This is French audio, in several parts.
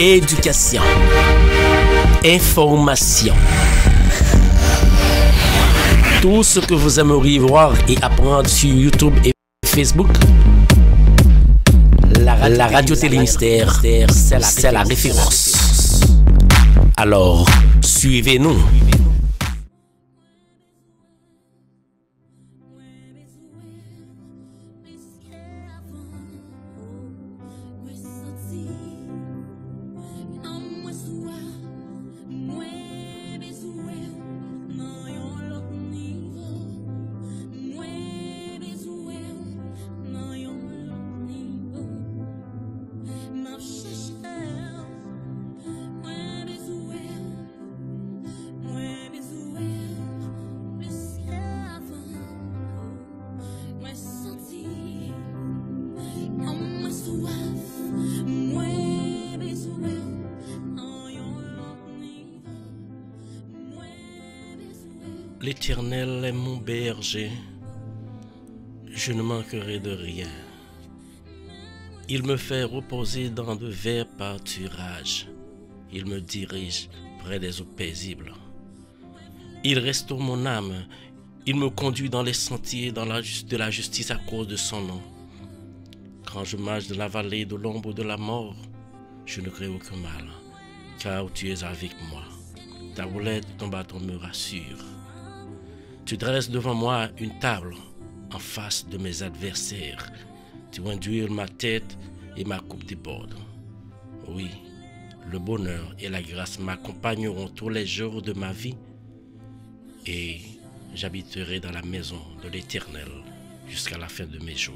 éducation, information. Tout ce que vous aimeriez voir et apprendre sur YouTube et Facebook, la radio Télémystère, c'est la référence. Alors, suivez-nous. L'Éternel est mon berger, je ne manquerai de rien. Il me fait reposer dans de verts pâturages. Il me dirige près des eaux paisibles. Il restaure mon âme. Il me conduit dans les sentiers de la justice à cause de son nom. Quand je marche dans la vallée de l'ombre de la mort, je ne crains aucun mal, car tu es avec moi. Ta roulette et ton bâton me rassurent. Tu dresses devant moi une table en face de mes adversaires. Tu induis ma tête et ma coupe déborde. Oui, le bonheur et la grâce m'accompagneront tous les jours de ma vie et j'habiterai dans la maison de l'Éternel jusqu'à la fin de mes jours.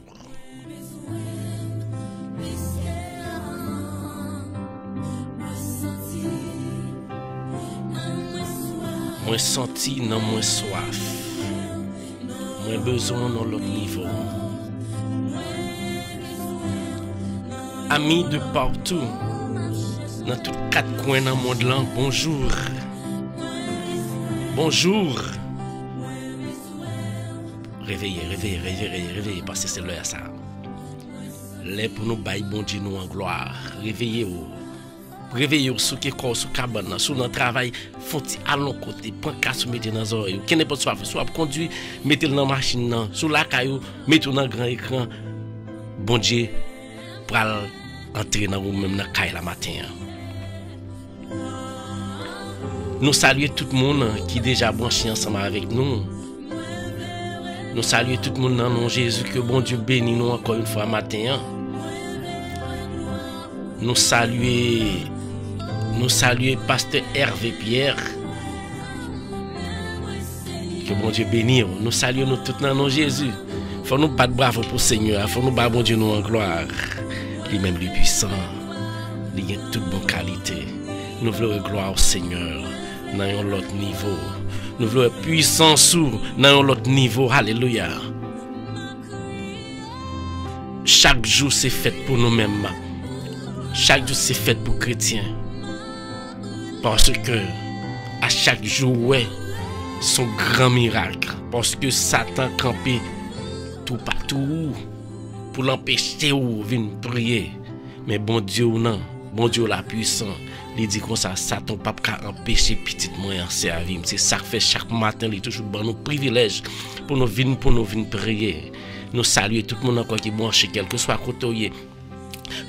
Moi senti non moins soif. Moi besoin dans l'autre niveau. Amis de partout, dans tous les quatre coins dans le monde là, bonjour. Bonjour. Réveillez, parce que c'est l'heure ça. L'heure pour nous bailler bon Dieu nous en gloire. Réveillez-vous. Réveillez-vous sous qui corps sous cabane, sous notre travail, font-ils à l'autre côté, prendre casse mettez dans les oreilles. Qui n'est pas soit conduit, mettez-le dans la machine, sous la caillou, mettez-le dans le grand écran. Bon Dieu, pour entrer dans vous-même dans la caille la matin. Nous saluons tout le monde qui est déjà branché ensemble avec nous. Nous saluons tout le monde dans le nom de Jésus, que bon Dieu bénisse nous encore une fois matin. Nous saluons Pasteur Hervé Pierre. Que bon Dieu bénisse. Nous saluons nous tous dans le nom de Jésus. Il faut nous battre bravo pour le Seigneur. Il faut nous battre bon Dieu nous en gloire. Lui-même lui puissant. Il a toute bonne qualité. Nous voulons gloire au Seigneur dans l'autre niveau. Nous voulons puissance dans l'autre niveau. Alléluia. Chaque jour c'est fait pour nous-mêmes. Chaque jour c'est fait pour chrétiens. Parce que à chaque jour, ouais, son grand miracle. Parce que Satan campé tout partout pour l'empêcher de venir prier. Mais bon Dieu non, bon Dieu la puissant. Il dit comme ça, Satan pas empêcher petit moyen servir. C'est ça que fait chaque matin, il toujours bon nos privilèges pour nous venir prier. Nous saluons tout le monde encore qui est branché, quel que soit côté.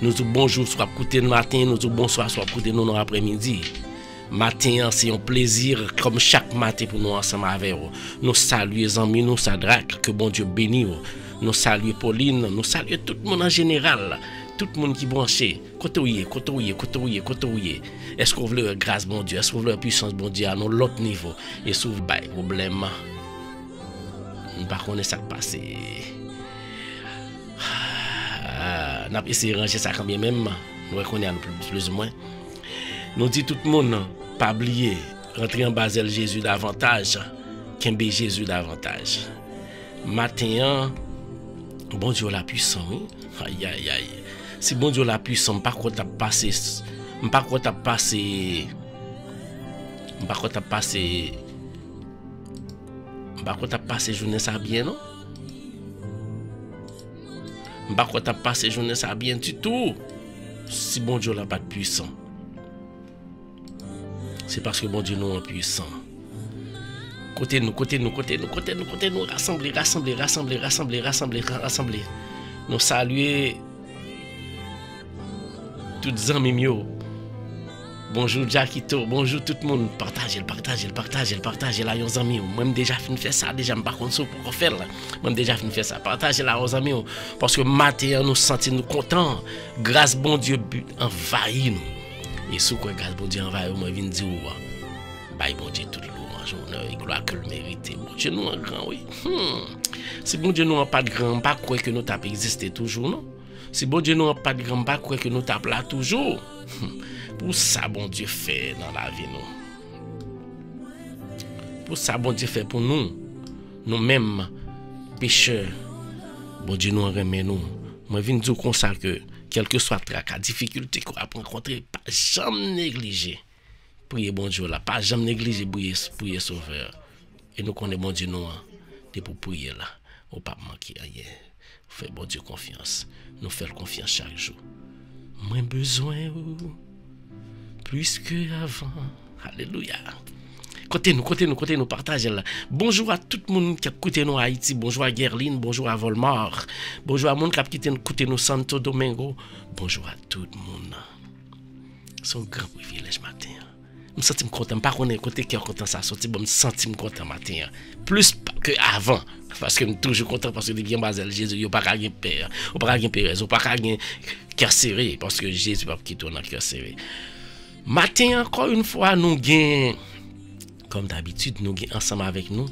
Nous disons bonjour, soit côté le matin, nous disons bonsoir, soit côté nous dans l'après-midi. Matin, c'est un plaisir comme chaque matin pour nous ensemble avec vous. Nous saluons les amis, nous Sadrach, que bon Dieu bénisse. Nous saluons Pauline, nous saluons tout le monde en général. Tout le monde qui est branché. Côté. Est-ce qu'on veut grâce bon Dieu? Est-ce qu'on veut puissance bon Dieu à l'autre niveau? Et souvent, problème. Par contre, ça passe. On a essayé de ranger ça quand même. Nous reconnaissons plus ou moins. Nous dit tout le monde, pas oublier, rentrer en Basel Jésus davantage, qu'aimer Jésus davantage. Matin, bon Dieu la puissance, oui. Aïe. Si bon Dieu la puissance, par contre, t'as passé journée ça bien, non? T'as passé journée ça bien du tout. Si bon Dieu la pas de puissant. c'est parce que bon Dieu nous est puissant. Côté nous, rassembler. Nous saluer toutes les amis. Bonjour Jackito, bonjour tout le monde. Partagez là, aux amis. Moi, déjà fin faire ça, déjà, je ne sais pas pour faire là. Moi, déjà fin faire ça. Partagez là, aux amis. Parce que matin, nous sentons contents. Grâce, bon Dieu, envahit nous. Et sous quoi, grâce, bon Dieu, envahit nous, moi, je viens dire, bye, bon Dieu, tout le louange, honneur et gloire que le mérite. Bon Dieu, nous, en grand, oui. Si bon Dieu, nous, en pas de grand, pas croire que nous t'as existé toujours, non? Si bon Dieu, nous, en pas de grand, pas croire que nous t'as là toujours. Pour ça, bon Dieu fait dans la vie, nous. Pour ça, bon Dieu fait pour nous. Nous-mêmes, pécheurs. Bon Dieu nous remet nous. Moi, je viens dire comme ça que, quel que soit la difficulté qu'on a rencontré, pas jamais négliger. Priez bon Dieu là. Pas jamais négliger prier sauveur. Et nous connaissons bon Dieu nous. Et pour prier là. On ne pas manquer rien. Fait bon Dieu confiance. Nous faisons confiance chaque jour. Moins besoin plus que avant. Alléluia. Côté nous, partagez là. Bonjour à tout le monde qui a écouté nous à Haïti. Bonjour à Guerline, bonjour à Volmar. Bonjour à tout le monde qui a écouté nous Santo Domingo. Bonjour à tout le monde. C'est un grand privilège matin. Je me sens content. Pas qu'on est côté qui est content ça sorti, je me sens content matin. Plus que avant. Parce que je suis toujours content parce que les gens basés Jésus, il n'y a pas de père, il n'y a pas de père, il n'y a pas de cœur serré. Parce que Jésus va quitter dans le cœur serré. Matin, encore une fois, nous gagnons, comme d'habitude, nous gagnons ensemble avec nous,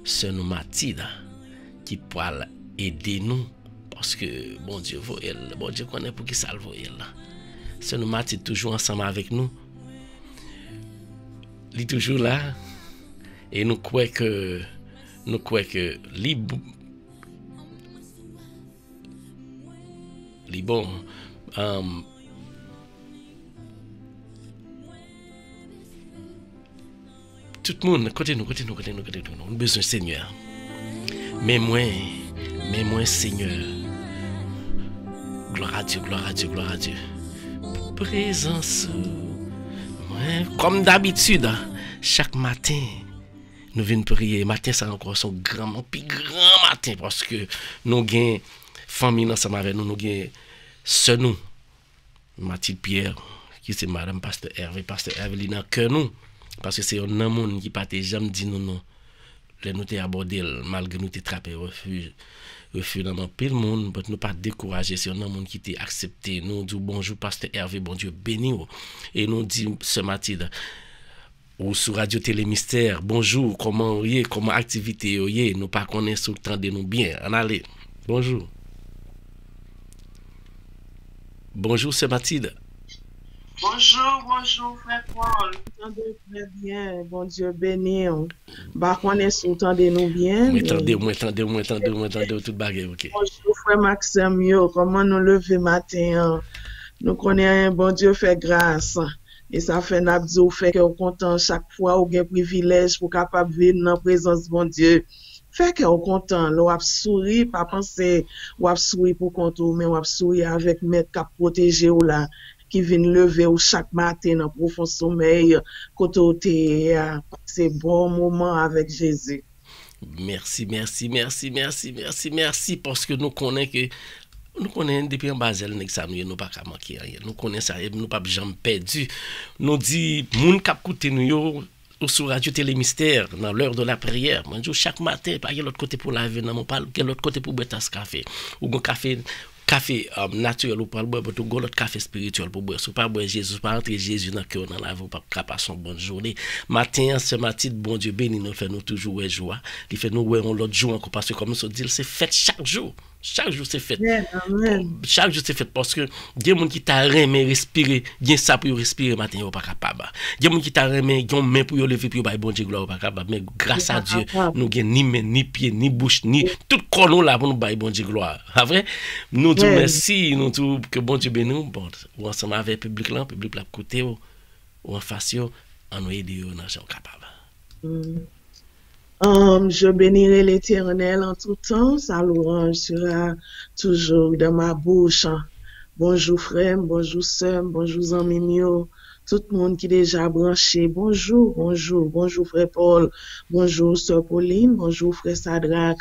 sœur nous Mathilde, qui peut aider nous, parce que bon Dieu vaut elle, bon Dieu connaît pour qui ça vaut elle. Sœur nous Mathilde toujours ensemble avec nous, elle est toujours là, et nous croyons que, bon, tout le monde, côté nous, nous besoin Seigneur. Mais moi, Seigneur. Gloire à Dieu. Présence. Comme d'habitude, chaque matin, nous venons prier. Matin, c'est encore son plus grand matin, parce que nous avons famille ensemble avec nous, nous avons sœur nous, Mathilde Pierre, qui c'est Madame Pasteur Hervé Lina, que nous. Parce que c'est un homme qui n'a jamais dit non. Nous t'ai abordé, malgré nous t'ai trappé refus dans mon pile monde, mais nous pas découragé. C'est un homme qui t'a accepté. Nous dit bonjour, Pasteur Hervé, bon Dieu béni. Et nous dit ce matin, ou sur Radio Télé Mystère, bonjour, comment activité, nous pas connaissons tout le temps de nous bien. En allez, bonjour. Bonjour, c'est Mathilde. Bonjour, frère Paul. Entendez très bien. Bon Dieu béni. Bah, connaissez entendez-nous bien. Moi, toute bagarre, ok. Bonjour, frère Maxime. Comment nous lever matin? Nous connaissons, bon Dieu fait grâce. Et ça fait n'abdou fait que nous content chaque fois ou un privilège pour capable vivre dans la présence de bon Dieu. Fait que nous content, nous avons souri, pas penser, ou avons souri pour compter, mais nous avons souri avec maître qui protéger ou là. Qui viennent lever chaque matin dans profond sommeil, côté c'est bon moment avec Jésus. Merci, parce que nous connaissons depuis en bas, nous pas manquer rien. Nous connaissons ça, nous pas jamais perdu. Nous dit, moun k'ap koute nous sur Radio Télé Mystère, dans l'heure de la prière. Moi, chaque matin, pas l'autre côté pour laver, non, pas l'autre côté pour boire tasse café. Ou un café naturel ou pas boire tout l'autre café spirituel pour boire. Si pas boire Jésus, pas entrer Jésus dans cœur dans la vie, pas passer une bonne journée. Matin, ce matin, bon Dieu béni nous fait nous toujours joie. Il fait nous l'autre jour encore parce que comme ça dit, c'est fait chaque jour. Chaque jour c'est fait. Chaque jour c'est fait parce que il y a des gens qui t'a remis respirer, bien ça pour respirer matin ou pas capable. Il y a des gens qui t'a remis ont main pour lever puis bon Dieu gloire pas capable mais grâce à Dieu nous gain ni main ni pied ni bouche ni tout corps là pour nous bailler bon Dieu gloire. Vrai nous tout merci nous tout que bon Dieu bénisse bon ou ensemble avec public là côté ou en face en nous aider dans gens capable. Je bénirai l'Éternel en tout temps, sa louange sera toujours dans ma bouche. Bonjour frère, bonjour sœur, bonjour amis, tout le monde qui est déjà branché. Bonjour, bonjour, bonjour frère Paul, bonjour sœur Pauline, bonjour frère Sadrak,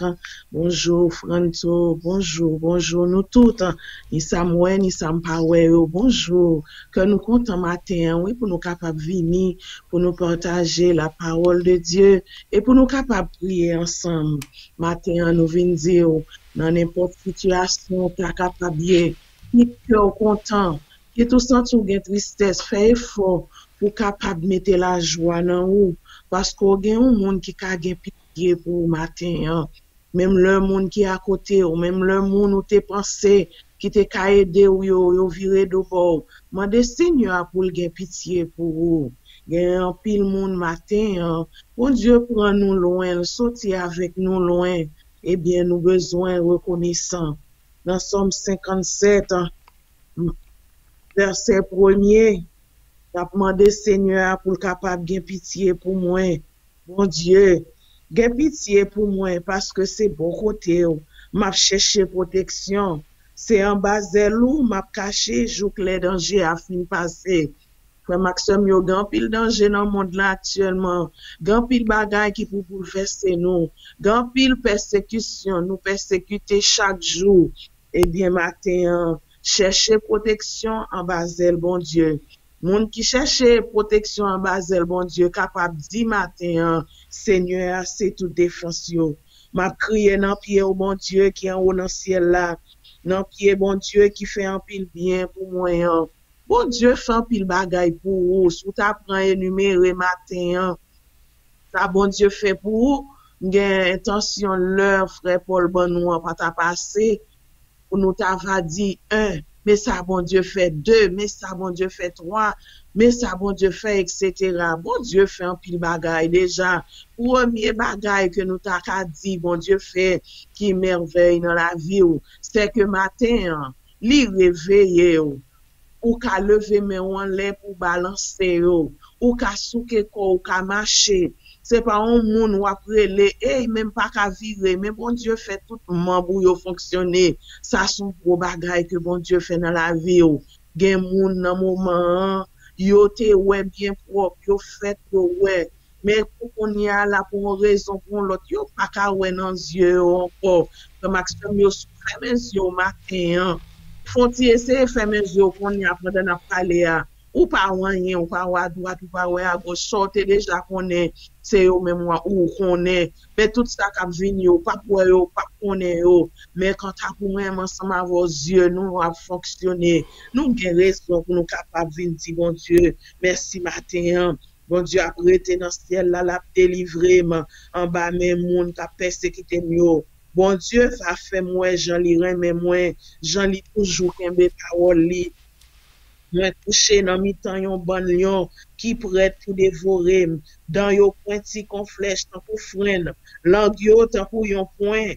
bonjour Franto, bonjour, bonjour nous toutes. Ni Samuel, ni Sampawe, bonjour. Que nous comptons matin, oui, pour nous capables de venir, pour nous partager la parole de Dieu et pour nous capables de prier ensemble. Matin, nous venons dire, dans n'importe quelle situation, tu es capable de qui cœur content, qui tout senti ou gen tristesse, fait effort pour capable mettre la joie dans ou parce qu'on gen un monde qui ka gen pitié pour matin hein. Même le monde qui est à côté ou même le monde où t'es pensé qui te ka aider ou yo viré de bord. Mande Seigneur pour gen pitié pour vous. Gen un pile monde matin hein. Bon Dieu prend nous loin, sortir avec nous loin. Eh bien nous besoin reconnaissant. Dans Somme 57 verset 1er, t'as demandé Seigneur pour capable gen pitié pour moi. Bon Dieu, gen pitié pour moi parce que c'est bon côté m'a cherché protection. C'est en bas ou m'a caché jou que les dangers a fin passer. Frère Maxime, yo gan pile danger dans le monde là actuellement. Gan pile bagay qui pour bouleverser nous. Gan pile persécution, nous persécuter chaque jour. Eh bien, matin, chercher protection en Basel, bon Dieu. Moun qui cherche protection en Basel, bon Dieu, capable di matin, Seigneur, c'est tout défense yo. M'a crié dans pied au bon Dieu qui est en haut dans le ciel là. Dans pied, bon Dieu, qui fait un pile bien pour moi. Bon Dieu fait un pile bagay pour vous. Sous ta prend énuméré matin, ça bon Dieu fait pour vous. Gen intention leur frère Paul Bonnois pas ta passer. Pour nous t'avoir dit 1, mais ça bon Dieu fait 2, mais ça bon Dieu fait 3, mais ça bon Dieu fait, etc. Bon Dieu fait un pile bagaille déjà. Premier bagaille que nous t'a dit, bon Dieu fait, qui merveille dans la vie, c'est que matin, li réveiller, ou ka lever men en l'air pour balancer, ou ka souke ko, ou ka marcher. C'est pas un monde ou après les même pas qu'à vivre mais bon Dieu fait tout membre yo fonctionner ça sont gros bagaille que bon Dieu fait dans la vie yo gen moun dans moment yo te ouais bien propre yo fait ouais mais pour qu'on y a là pour une raison pour l'autre yo pas qu'à ouais dans yeux encore comme Maxime yo fait mes yeux matin faut-il essayer faire mes yeux qu'on y a pendant parler ou pas rien ou pas à droite ou pas à gauche sortez déjà connaît c'est eux même ou connaît mais tout ça qui vient pas pour eux pas connaît mais quand tu pour même ensemble avec vos yeux nous va fonctionner nous avons raison pour nous capable venir dire bon Dieu merci matin bon Dieu a prêté dans le ciel là la délivrer en bas même monde qui persécuté mieux bon Dieu ça fait moi Jean lirai mais moi Jean lis toujours kembe parole li moi touché dans mi-temps yon bon lion qui prête pour dévorer dans yon pointi kon flèche tant pour freine langue yo tant pour yon point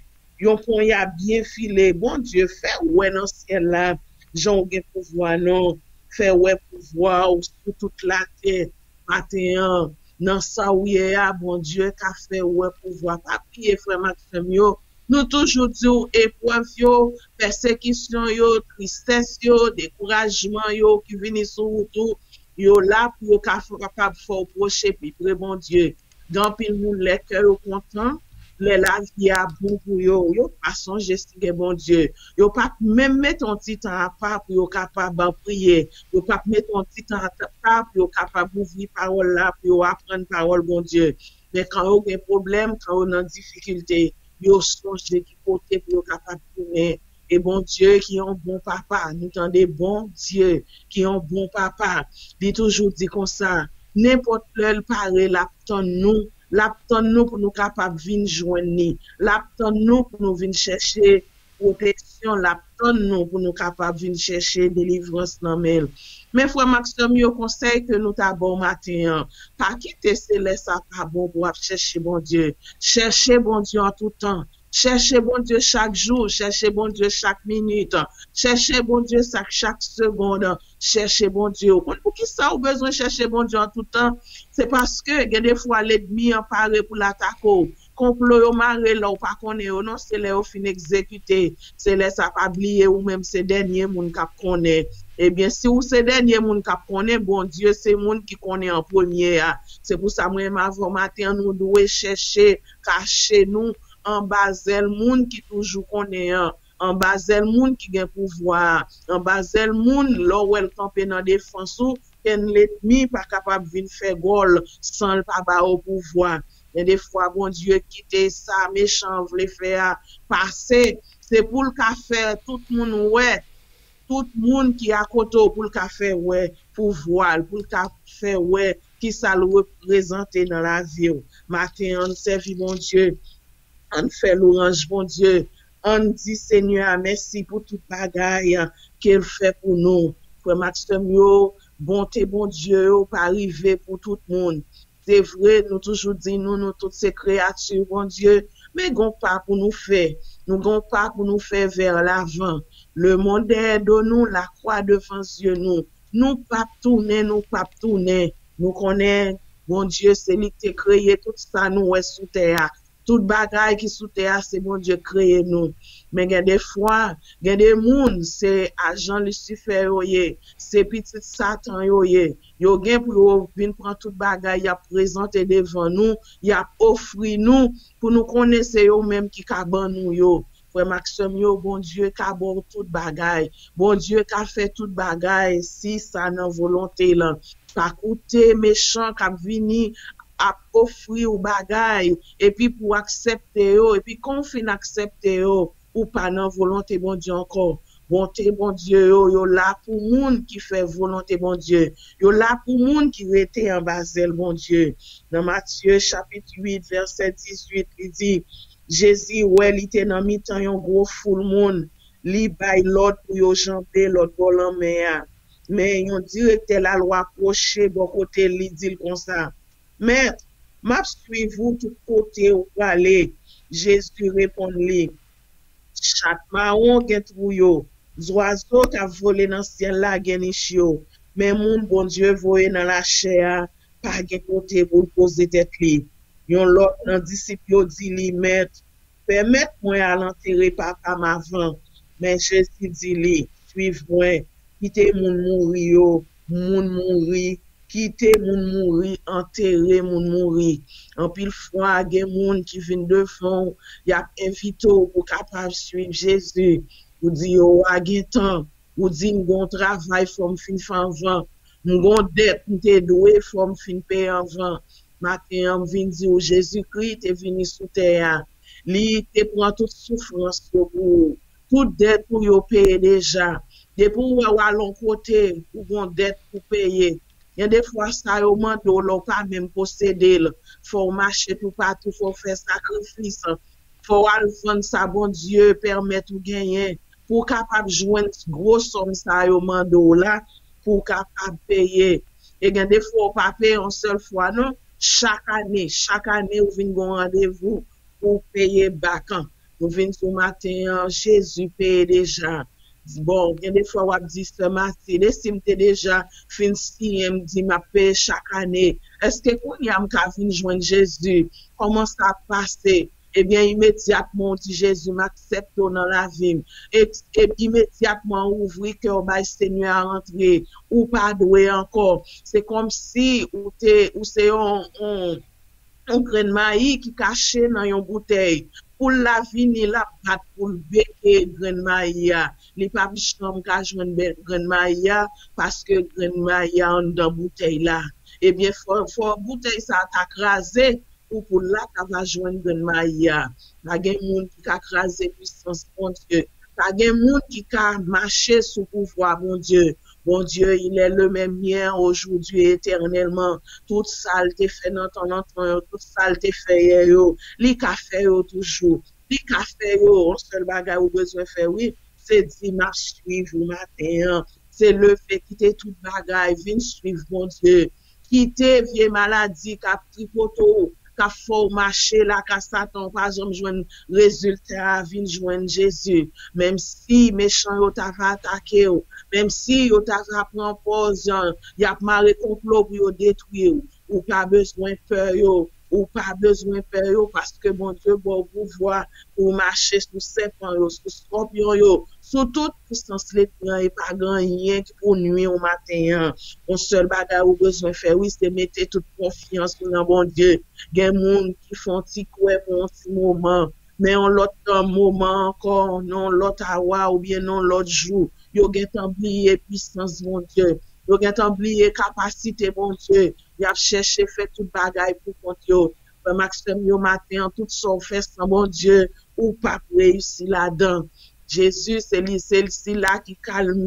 y a bien filé bon Dieu fait ouais dans ciel là Jean gen pouvoir non fait ouais pouvoir sur toute la terre matin dans ça oui bon Dieu qu'a fait ouais pouvoir papier frère Maxime yo nous toujours disons épreuve yo, persécution yo, tristesse yo, découragement yo qui viennent sur tout yo là pour capable faire proche puis bon Dieu. Dans pile monde les cœurs content, les la vie a bon pour yo pas songer si bon Dieu. Yo pas même mettre un petit temps à part pour yo capable prier, yo pas mettre un petit temps à part pour yo capable ouvrir parole là pour yo apprendre parole bon Dieu. Mais quand yo a un problème, quand yo en difficulté yo songe qui côté pour capable tourner et bon Dieu qui est un bon papa nous tendez bon Dieu qui est un bon papa dit toujours dit comme ça n'importe quel paré l'attend nous pour nous capable venir joindre l'attend nous pour nous venir chercher protection l'attend nous pour nous capable venir chercher délivrance dans mêle mais frère Maxime yo conseil que nous t'a bon matin pas quitter céleste ça pas bon pour chercher bon Dieu en tout temps chercher bon Dieu chaque jour chercher bon Dieu chaque minute chercher bon Dieu chaque seconde chercher bon Dieu pour qui ça ou besoin chercher bon Dieu en tout temps c'est parce que il y a des fois l'ennemi en paré pour l'attaquer complot yo maré là ou pas connaît non c'est là au fin exécuter c'est là ça pas oublier ou même c'est dernier monde qui connaît Eh bien, si vous c'est dernier monde qui connaît, bon Dieu, c'est monde qui connaît en premier. C'est pour ça, moi, avant matin, nous devons chercher, cacher nous, en bas, monde qui toujours connaît, en bas, monde qui a pouvoir, en bas, monde, là où elle campe dans défense, l'ennemi pas capable de venir faire gol sans le pas au pouvoir. Et des fois, bon Dieu, quitter ça, méchant, voulait faire passer. C'est pour le faire tout le monde, ouais. Tout le monde qui est à côté pour le faire, ouais, pour voir, pour le faire, ouais, qui ça le représente dans la vie. Matin, on servit, bon Dieu. On fait l'orange, bon Dieu. On dit, Seigneur, merci pour toute bagaille qu'il fait pour nous. Frère Maxime, bonté, bon Dieu, pas arriver pour tout le monde. C'est vrai, nous toujours dit, nous toutes ces créatures, bon Dieu, mais gon pas pour nous faire. Nous gon pas pour nous faire vers l'avant. Le monde est de nous, la croix devant Dieu nous. Nous pas tourner, nous pas tourner. Nous connaissons, bon Dieu, c'est lui qui a créé tout ça, nous, est sous terre. Tout bagaille qui sous terre, c'est bon Dieu créé nous. Mais il y a des fois, il y a des monde, c'est agent Lucifer, c'est petit Satan, yo gen pour venir prendre tout bagaille, y a présenté devant nous, y a offri nous, pour nous connaître yo même qui kaban nous yo. Frère Maxime, yo, bon Dieu, qui a bon tout bagaille. Bon Dieu, qui a fait tout bagaille, si ça n'a volonté là. Pas coûter méchant, qui a vini, à offrir au bagaille, et puis pour accepter yo, et puis qu'on fin accepter yo, ou pas non volonté, bon Dieu encore. Bonté, bon Dieu, yo là pour monde qui fait volonté, bon Dieu. Yo là pour monde qui était en Basel, bon Dieu. Dans Matthieu, chapitre 8, verset 18, il dit, Jésus, ouais, il était dans mi-temps, yon gros foule monde, li bay l'autre pour yo chanter, l'autre volant mais yon directeur la loi approché, bon côté, li dit comme ça. Maître, m'a suivi vous tout côté où aller. Jésus répond-lui, chaque marron gen trou yo, oiseau qui a volé dans le ciel là gen yo, mais mon bon Dieu voye dans la chair, pas gen côté pour poser tête li. Yon l'autre nan disciple dit li, maître, permette-moi à l'enterrer papa m'avant. Mais Jésus dit li, suive-moi, quittez moun mouri yo, moun mouri, quitter moun mouri, enterrer moun mouri. En pile fois, gen moun qui vient devant, y a invité pour capable suivre Jésus. Ou dit yo a gen temps, ou dit m'gon travail faut fin avant, m'gon dette m'te doué faut fin payer avant. Matin on vient dire Jésus-Christ est venu sous terre. Li te prend toute souffrance pour toute dette pour yo payer déjà. De pour ou à l'on côté ou gon dette pour payer. Il y a des fois, ça, au moment où l'on pas même posséder, faut marcher tout partout, faut faire sacrifice, faut aller vendre ça, bon Dieu, permettre de gagner, pour capable joindre grosse somme ça, au moment où là, pour capable payer. Et il y a des fois, on pas payer une seule fois, non? Chaque année, vous venez un rendez-vous pour payer bacan. Vous venez ce matin, Jésus paye déjà. Bon, il y a des fois, on dit ce matin, l'estime déjà fin si, dit ma paix chaque année. Est-ce que quand il y a un cas venu joindre Jésus, comment ça passe? Eh bien, immédiatement, on dit Jésus m'accepte dans la vie. Et immédiatement, ouvrir que le Seigneur à rentrer, ou pas doué encore. C'est comme si, ou c'est un grain de maïs qui caché dans une bouteille. Pour la vie, ni la bat pour le béquer grain de maïs. Les papes chambres ka joindre grain de maïs parce que grain de maïs en dans bouteille là. Eh bien, faut bouteille ça t'a crasé ou pour là ta va joindre grain de maïs. Pas gen monde qui ka crasé puissance bon Dieu. Pas gen monde qui ka marcher sous pouvoir bon Dieu. Bon Dieu, il est le même hier, aujourd'hui, éternellement. Toute saleté fait dans ton entrant, toute saleté fait hier, li ka fait toujours. Li ka fait on seul bagay ou besoin faire, oui, c'est dimanche suivre le matin. C'est le fait quitter toute bagay, vin suivre, bon Dieu. Quitter vieille maladie, ka tripoto, ka fort marcher là, ka Satan, pas jamais joindre résultat, vin joindre Jésus. Même si méchant yo t'a attaqué, même si yo t'a prend pause, y a maré complot pour yo détruire, ou pas besoin peur yo, ou pas besoin peur yo, parce que bon Dieu bon pouvoir pour marcher sous serpent yo, sous scorpion yo, Sous toute puissance l'étrange et pas grand rien qui pour nuire au matin. On seul bagage ou besoin faire, oui, c'est mettre toute confiance dans bon Dieu. Il y a des gens qui font petit quoi pour un petit moment, mais on l'autre moment encore, non l'autre hour ou bien non l'autre jour. Yo gen oublié puissance mon Dieu. Yo gen oublié capacité mon Dieu. Y a cherché faire tout bagage pour compte yo. Maxime yo matin tout son fait sans bon Dieu ou pas réussir là-dedans. Jésus c'est lui là qui calme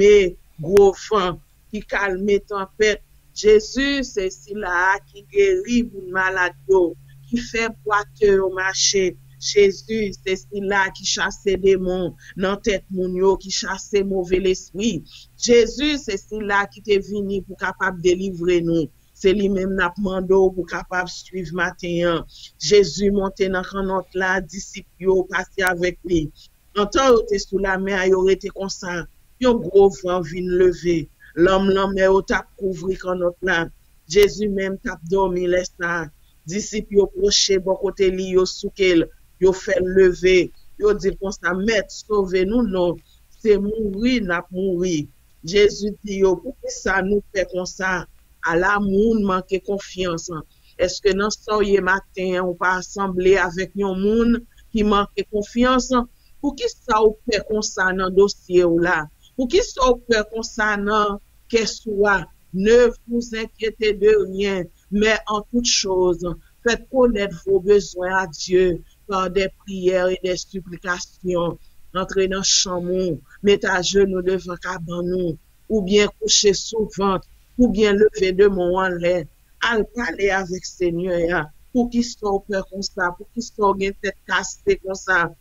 gros vent, qui calme tempête. Jésus c'est lui là qui guérit pour malade yo, qui fait boiteux au marché. Jésus, c'est celui-là qui chasse des démons dans tête moun yo, qui chasse mauvais esprit. Jésus, c'est celui-là qui t'est venu pour capable délivrer nous. C'est lui-même n'a demandé pour capable suivre matin. Jésus monté dans canot là, disciples yo passé avec lui. En temps où t'es sous la mer, yo été comme ça. Yon gros vent vient lever. L'homme yo t'a couvrir canot là. Jésus même t'a dormi laisse ça. Disciples yo proché bon côté li yo soukel. Yo fait lever, yo dit comme ça, maître, sauvez-nous, non, c'est mourir, n'a mourir. Jésus dit, yo, pourquoi ça nous fait comme ça? À la moun manque confiance. Est-ce que dans ce matin, on pas assembler avec un moun qui manque confiance? Pour qui ça ou fait comme ça dans dossier ou là? Pour qui ça ou fait comme ça dans qu'est-ce soit? Ne vous inquiétez de rien, mais en toute chose, faites connaître vos besoins à Dieu par des prières et des supplications. Entrez dans le chambre, mettez à genoux devant cabanon, ou bien coucher souvent, ou bien lever de mon en l'air, à parler avec Seigneur, pour qu'il soit peur comme ça, pour qu'il soit une tête cassée comme ça.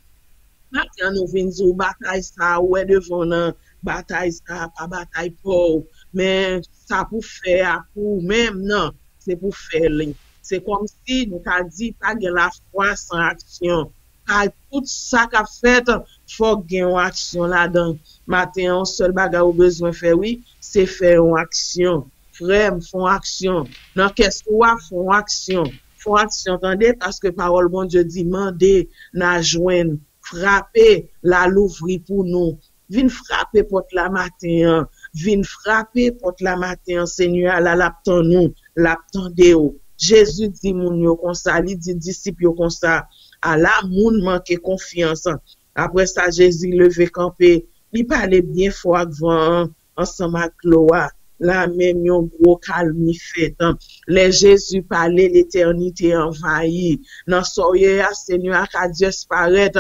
Maintenant, nous venons de bataille ça, ouais, devant nous, bataille ça, pas bataille pour, mais ça pour faire, pour même, non, c'est pour faire. C'est comme si nous avons dit, pas de la foi sans action. Car tout ça qu'a fait, faut gagner une action là-dedans. Maintenant, un seul bagage au besoin de faire, oui, c'est faire une action. Frère, font action. Dans qu'est-ce qu'on font action? Font action, attendez, parce que parole bon Dieu dit, mandez, n'a joindre, frapper, la l'ouvrir pour nous. Vin frapper porte la matin, vin frapper porte la matin, Seigneur, la lapton nous, lapton de Jésus dit moun yo comme ça, il dit disciples yo comme ça, à la moun manque confiance. Après ça, Jésus levé campé, il parlait bien fort avant, ensemble avec Loa, là même yon gros calme fait. Les Jésus parlait, l'éternité envahie. Dans soye à Seigneur, à Dieu disparaît,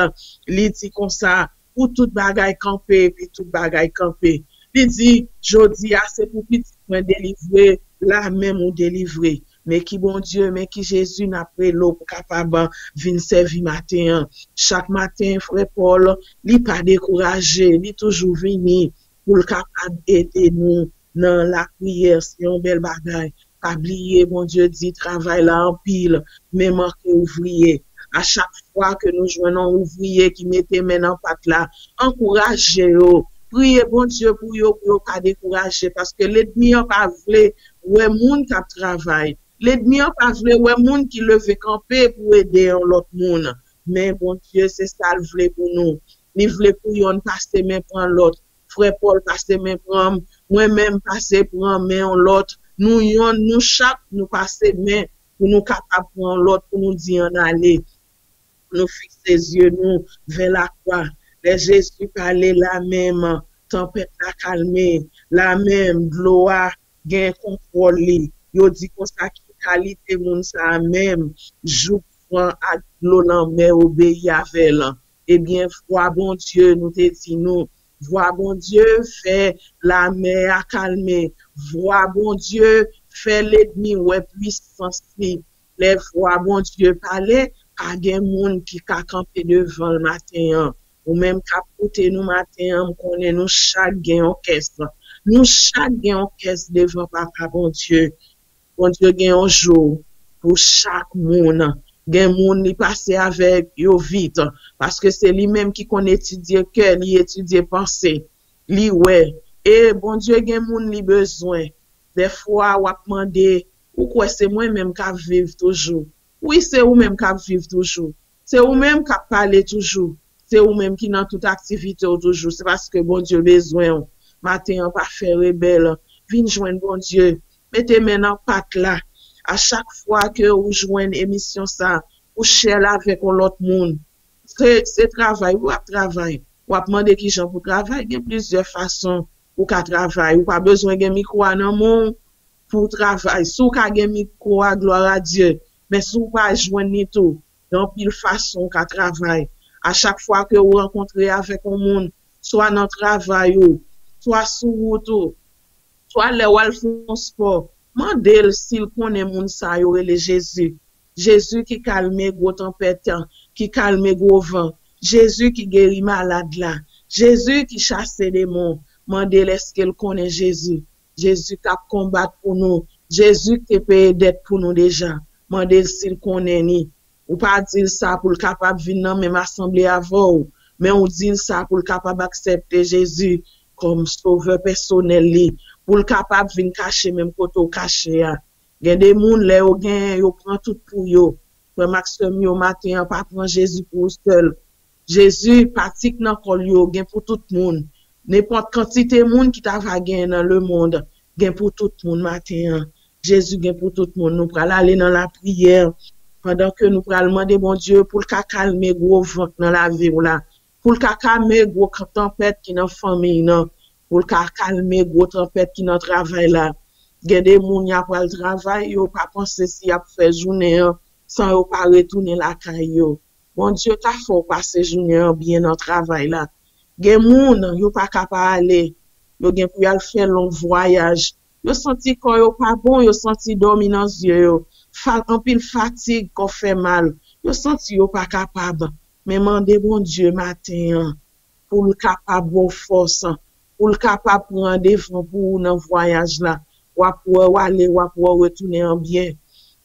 il dit comme ça, pour tout bagay campé, puis tout bagay campé. Il dit, jodi a c'est pour petit point délivrer, là même ou délivrer. Mais qui bon Dieu, mais qui Jésus n'a pris l'eau pour capable venir servir matin. Chaque matin, frère Paul, il pas découragé, il toujours venu pour capable aider nous dans la prière, c'est un bel bagage. Pas oublier, bon Dieu dit, travail là en pile, mais manquer ouvrier. À chaque fois que nous joignons ouvrier qui mettait main en patte là, encouragez-le. Priez bon Dieu pour yo pas décourager parce que l'ennemi a pas voulu ouais moun qui travaille. L'ennemi a pas voulu ouais moun qui leve camper pour aider l'autre monde. Mais bon Dieu, c'est ça le voulait pour nous. Il voulait pour yon passer main prendre l'autre. Frère Paul passer main prendre, moi-même passer prendre main l'autre. Nous yon nous chaque nous passer main pour nous capable prendre l'autre pour nous dire en aller. Nous fixer les yeux nous vers la croix. Les Jésus parlait la même, tempête la calmé, la même, l'eau a gain contrôle. Yo dit qu'on sa qui qualité moun sa même, jou prend à l'eau dans mer obéi avec là. Eh bien, vois bon Dieu, nous te dit nous, vois bon Dieu, fait la mer à calmer, vois bon Dieu, fait l'ennemi ouais puissance. Les vois bon Dieu parler, à gen moun qui ka camper devant le matin. Ou même capoter nous matin, on connaît nous chaque gain orchestre. Nous chaque gain orchestre devant papa bon Dieu. Bon Dieu gain un jour pour chaque monde. Gain monde li passer avec yo vite parce que c'est lui-même qui connaît étudier cœur, li étudier pensée. Li ouais. Et bon Dieu gain monde li besoin. Des fois ou a demander ou quoi c'est moi même qui vivre toujours. Oui, c'est ou même qui vivre toujours. C'est ou même qui parler toujours. c'est ou même qui dans toute activité ou toujours, c'est parce que bon Dieu besoin. Matin, pas faire rebelle. Vin joindre bon Dieu. Mettez maintenant patte là. À chaque fois que vous joignez émission ça, ou cher avec l'autre monde. C'est travail, ou à travail. Ou à demander qui j'en pour travail. Il y a plusieurs façons ou qu'à travail. Ou pas besoin de micro dans monde pour travail. Sous qu'à micro, gloire à Dieu. Mais sous pas joindre tout. Donc, il façon qu'à travail. À chaque fois que vous rencontrez avec un monde, soit dans le travail, soit sous route, soit les ou font sport, mandel s'il connaît moun sa yo le Jésus. Jésus qui calme gros tempête, qui calme gros vent. Jésus qui guérit malade là. Jésus qui chasse les démons. Mandel est-ce qu'il connaît Jésus. Jésus qui a combattu pour nous. Jésus qui paye dette pour nous déjà. Mandel s'il connaît ni. Ou pas dire ça pour le capable venir dans même assemblée avant, mais on dit ça pour le capable accepter Jésus comme sauveur personnel li, pour le capable venir cacher même côté caché a. Gen des moun là yo gen yo prend tout pour yo. Pour Maxime yo matin pas prendre Jésus pour seul. Jésus pratique dans col yo gen pour tout monde. N'importe quantité monde qui t'a va gen dans le monde, gen pour tout monde matin. Jésus gen pour tout monde. Nous pral aller dans la prière. Pendant que nous pral demander bon Dieu pour le calmer gros vent dans la vie là, pour le calmer gros tempête qui dans famille là, pour le calmer gros tempête qui dans travail là. Gen des moun y a pas le travail, yo pas penser si y a fait journée sans yo pas retourner la caille yo. Bon Dieu t'a faut passer journée bien dans travail là. Gen moun yo pas capable aller, yo gen pour y aller faire long voyage. Yo senti quand yo pas bon, yo senti dominance yeux yo. En pile fatigue qu'on fait mal. Yo senti yo pas capable. Mais mandez bon Dieu matin pour le capable bon force, pour le capable prendre devant pour dans voyage là, ou pour aller ou pour retourner en bien.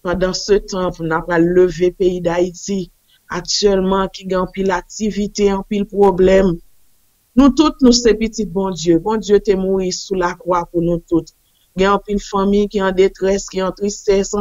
Pendant ce temps, on n'a pas levé pays d'Haïti actuellement qui gagne pile activité, en pile problème. Nous toutes nous c'est petit bon Dieu. Bon Dieu t'est mort sous la croix pour nous toutes. Il y a pile famille qui en détresse, qui en tristesse.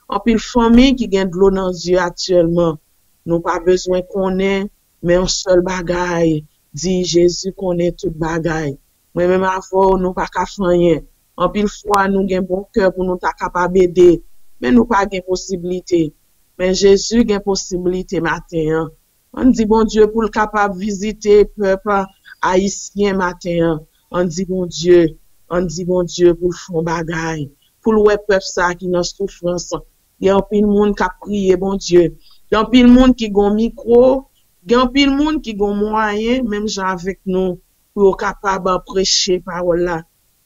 En pile famille qui gagne de l'eau dans les yeux actuellement. Nous pas besoin qu'on ait, mais un seul bagaille. Dit Jésus qu'on ait tout bagaille. Moi même avant nous pas qu'à faire rien. En pile fois nous gagne bon cœur pour nous ta capable d'aider, mais nous pas gagne possibilité. Mais Jésus gagne possibilité matin. On dit bon Dieu pour le capable visiter peuple haïtien matin. On dit bon Dieu pour le fond bagaille. Pour le peuple ça qui dans souffrance. Il y a un pile monde qui a prié, bon Dieu. Il y a un pile monde qui a un micro. Il y a un pile monde qui a un moyen, même gens avec nous, pour être capable de prêcher parole là.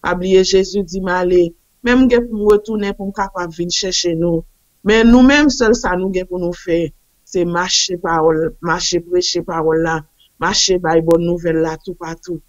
Oublier Jésus dit malé. Même pour retourner pour capable venir chercher nous. Mais nous-mêmes, seul ça nous pour nous faire. C'est marcher parole, marcher prêcher parole là. Marcher by bonne nouvelle là, tout partout.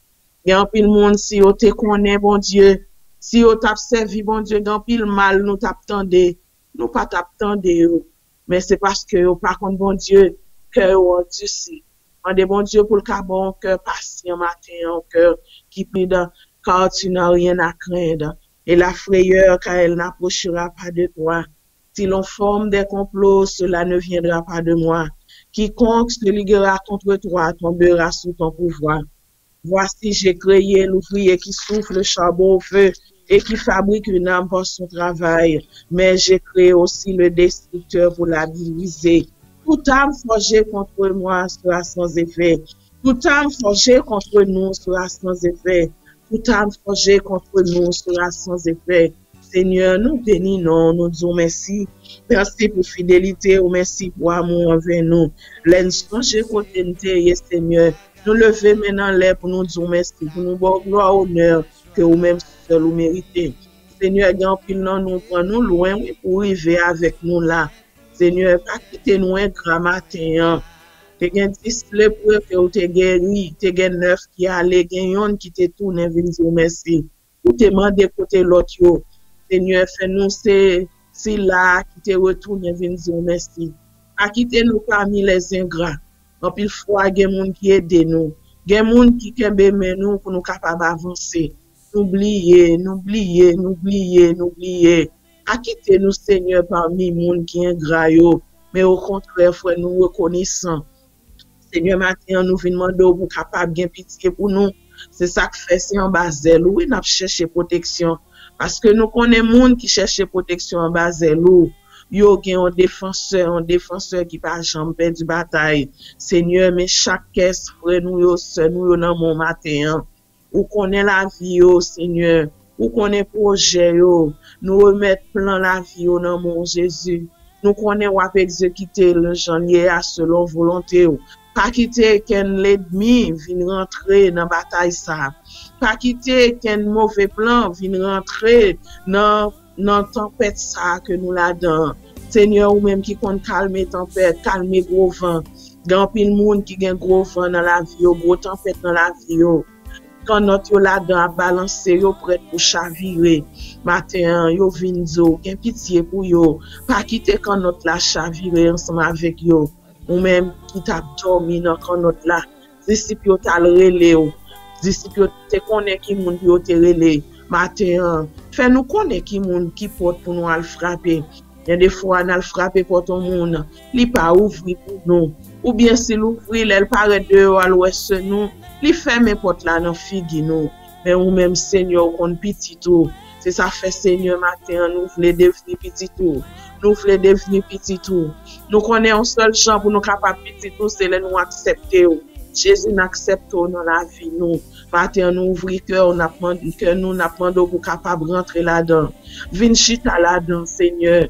Il y a un pile monde, si on te connaît, bon Dieu. Si on t'a servi, bon Dieu, dans pile mal, nous t'attendons. Nous pas t'attendons, mais c'est parce que par contre bon Dieu cœur endurci. On dit bon Dieu pour le bon cœur patient matin, un cœur qui prudent car tu n'as rien à craindre et la frayeur car elle n'approchera pas de toi. Si l'on forme des complots, cela ne viendra pas de moi. Quiconque se liguera contre toi tombera sous ton pouvoir. Voici j'ai créé l'ouvrier qui souffle le charbon au feu et qui fabrique une âme pour son travail, mais j'ai créé aussi le destructeur pour la diviser. Toute âme forgée contre moi sera sans effet. Toute âme forgée contre nous sera sans effet. Toute âme forgée contre nous sera sans effet. Seigneur, nous bénissons, nous disons merci. Merci pour fidélité, merci pour amour envers nous. Laisse changer côté nous, Seigneur. Nous lever maintenant l'air pour nous dire merci, pour nous voir gloire, honneur, que vous-même seul vous méritez. Seigneur, grand pile nous prend nous loin pour arriver avec nous là. Seigneur, pas quitter nous un grand matin. Te gen 10 lépreux que vous te guéri, te gen 9 qui allait, gen yon qui te tourne, venir dire merci. Ou te mande côté l'autre yo. Seigneur, fais-nous c'est là qui te retourne, venir dire merci. A quitter nous parmi les ingrats. En pile fois, gen moun qui aide nous. Gen moun qui kembe men nous pour nous capable avancer. N'oubliez. A quitter nous, Seigneur, parmi moun qui ingrat yo. Mais au contraire, frère, nous reconnaissons. Seigneur, matin, nous venons demander pour capable bien pitié pour nous. C'est ça que fait, c'est en bas zèle. Oui, nous cherché protection. Parce que nous connaissons monde qui cherche protection en bas zèle. Yo gen un défenseur qui pas jamais perdu bataille. Seigneur, mais chaque caisse, frère, nous yo, sœur, nous yo dans mon matin. Ou connaît la vie yo, Seigneur. Ou connaît projet yo. Nous remettre plan la vie yo dans mon Jésus. Nous connaît ou exécuter le janvier à selon volonté yo. Pas quitter qu'un l'ennemi vienne rentrer dans bataille ça. Pas quitter qu'un mauvais plan vienne rentrer dans tempête ça que nous la donne. Seigneur, ou même qui compte calmer tempête, calmer gros vent. Grand pile monde qui gagne gros vent dans la vie, gros tempête dans la vie. Quand notre yo là-dedans à balancer, yo prêt pour chavirer. Matin, yo vin zo, gen pitié pour yo. Pas quitter quand notre la chavirer ensemble avec yo. Ou même qui t'a dormi dans quand notre là. Disciple yo t'a relé yo. Disciple yo te connaît qui moun yo te relé. Matin, fait nous connaît qui moun qui porte pour nous al frapper. Il y a des fois, on a frappé pour tout le monde. Il pas ouvrir pour nous. Ou bien si l'ouvrir, elle paraît dehors à l'ouest nous. Il ferme porte là dans figue nous. Mais ou même Seigneur, on petit tout. C'est ça fait Seigneur matin, nous voulons devenir petit tout. Nous voulons devenir petit tout. Nous connaissons un seul champ pour nous capables petit tout, c'est nous accepter. Jésus n'accepte dans la vie nous. Matin, nous ouvrons cœur, nous n'apprenons pour capable rentrer là-dedans. Vin chita là-dedans, Seigneur.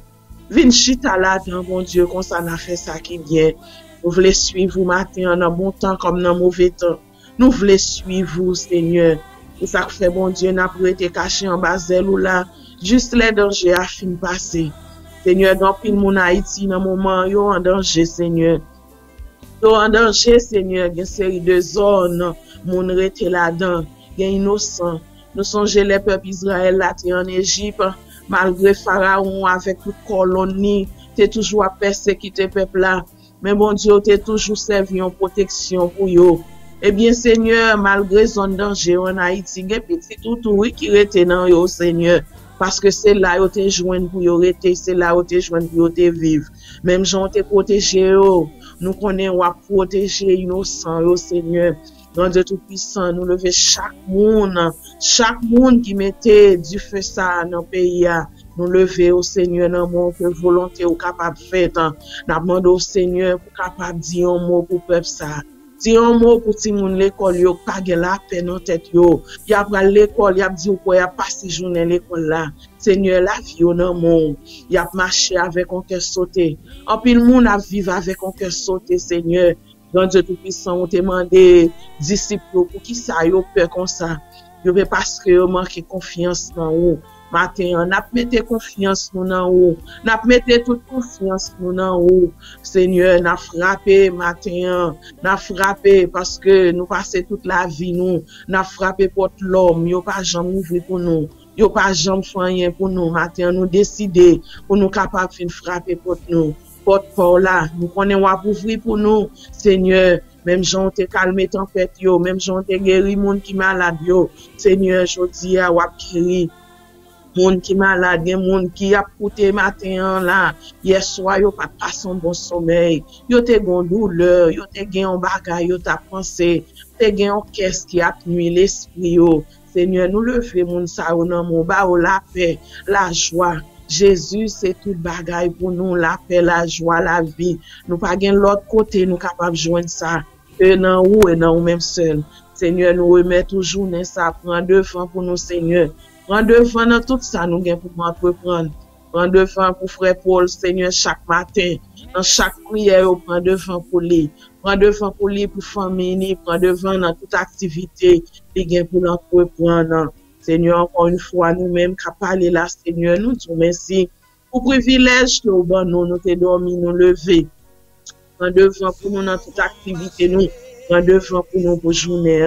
Vin chita là-dedans, bon Dieu, comme ça n'a fait ça qui vient. Nous voulons suivre vous matin, dans bon temps comme dans mauvais temps. Nous voulons suivre vous, Seigneur. C'est ça que fait, bon Dieu, n'a pas été caché en bas zèle ou là. Juste les dangers à fin passer. Seigneur, dans pile mon Haïti, dans moment, yo en danger, Seigneur. Yo en danger, Seigneur, il y a une série de zones, mon rete là-dedans, il y a innocent. Nous songeons les peuples Israël là, en Égypte, malgré Pharaon avec toute colonie, t'es toujours à persécuter peuple là. Mais bon Dieu, t'es toujours servi en protection pour eux. Eh bien, Seigneur, malgré son danger en Haïti, il y a petit tout qui rete dans yo, Seigneur. Parce que c'est là où t'es joint pour yo rete, c'est là où t'es joint pour yo te vivre. Même gens t'es protégé yo. Nous connaissons à protéger innocent yo, Seigneur. Dans Dieu Tout-Puissant, nous lever chaque monde qui mettait du feu ça dans le pays. Nous lever au Seigneur dans mon que volonté ou capable faire. Nous demandons au Seigneur pour capable dire un mot pour peuple ça. Dire un mot pour ti moun l'école yo pas gen la peine en tête yo. Y a pral l'école, y a dit ou quoi y a passé journée l'école là. Seigneur la vie yo nan monde. Y a marché avec un cœur sauté. En pile monde a vivre avec un cœur sauté, Seigneur. Dans Dieu Tout-Puissant, on te demande disciples pour qui ça yo peur comme ça. Yo parce que yo manque confiance dans vous. Matin, on a mis confiance nous dans vous. On a mis toute confiance nous dans vous. Seigneur, on a frappé matin, on a frappé parce que nous passons toute la vie nous. On a frappé pour l'homme, yo pas jamais ouvrir pour nous. Yo pas jamais faire rien pour nous. Matin, nous décider pour nous capables de frapper pour nous. Porte là, nous connaissons à ouvrir pour nous, Seigneur. Même gens te calmé tempête yo, même gens te guéri monde qui malade yo. Seigneur, je dis à wap guéri. Monde qui malade, gen monde qui a coûté matin là, hier soir yo pas passé un bon sommeil, yo te gon douleur, yo te gen un bagay, yo ta pensé, te gen un caisse qui a nuit l'esprit yo. Seigneur, nous lever moun sa ou nan mon ba ou la paix, la joie. Jésus, c'est tout bagay pour nous, la paix, la joie, la vie. Nous pas gen l'autre côté, nous capable joindre ça. Que nan ou et nan ou même seul. Seigneur, nous remet toujours dans ça, prend devant pour nous, Seigneur. Prends devant dans tout ça, nous avons pour entreprendre. Prends devant pour frère Paul, Seigneur, chaque matin. Dans chaque prière, prends devant pour lui. Prends devant pour lui, pour famille. Prends devant dans toute activité, les pour l'entreprendre. Seigneur, encore une fois, nous-mêmes, qui parlons là, Seigneur, nous te remercions pour le privilège que nous te dormi, nous lever. Prends devant pour nous dans toute activité, nous. Prends devant pour nous pour journée.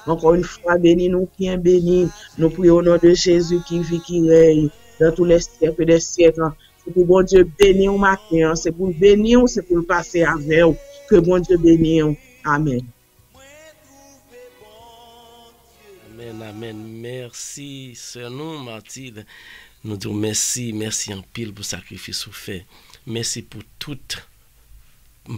Encore une fois, bénis nous qui est béni. Nous prions au nom de Jésus qui vit, qui règne dans tous les siècles des siècles. C'est pour bon Dieu bénir au matin. C'est pour bénir, c'est pour le passer avec vous. Que bon Dieu bénisse. Amen. Amen, amen. Merci, sœur nous, Mathilde. Nous disons merci en pile pour le sacrifice que vous faites. Merci pour toute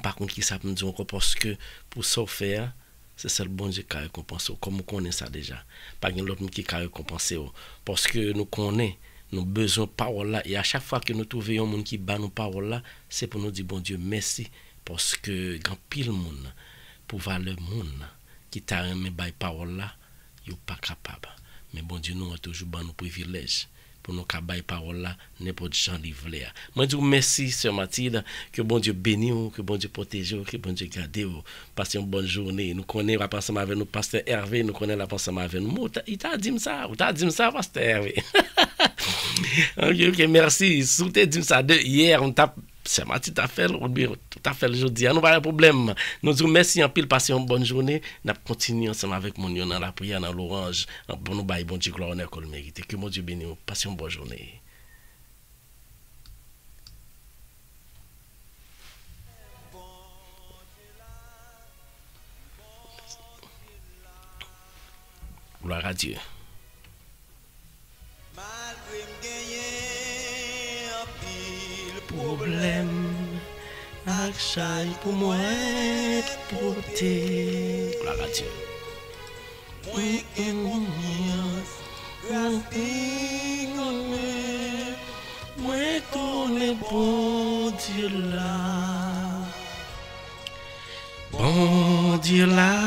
Par contre, qui ça me dit encore parce que pour ça faire, c'est ça le bon Dieu qui a récompensé. Comme on connaît ça déjà. Pas qu'il y a l'autre qui a récompensé. Parce que nous connaissons, nous besoin de parole là. Et à chaque fois que nous trouvons un monde qui bat nos paroles là, c'est pour nous dire bon Dieu merci. Parce que quand pile monde, pour valeur monde, qui t'a aimé par parole là, il n'est pas capable. Mais bon Dieu nous a toujours ban nos privilèges. Pour nous cabaye parole là, n'importe gens livré. Moi dis merci sœur Mathilde, que bon Dieu bénisse, que bon Dieu protège, que bon Dieu garde. Passez une bonne journée. Nous connaissons la pensée avec nous pasteur Hervé, nous connaissons la pensée avec nous. Il t'a dit ça, ou t'a dit ça pasteur Hervé. OK, merci. Sous t'es dit ça de hier, on t'a c'est Mathilde t'a fait aujourd'hui. Nous pas de problème. Nous disons merci en pile, passez une bonne journée. Nous continuons ensemble avec mon dans la prière dans l'orange. Pour nous bailler bon Dieu gloire honneur qu'on le mérite. Que mon Dieu bénisse. Passez une bonne journée. Gloire à Dieu. Problème, achat pour moi porter. Gloire à Dieu. Moi connais bon Dieu là. Bon Dieu là.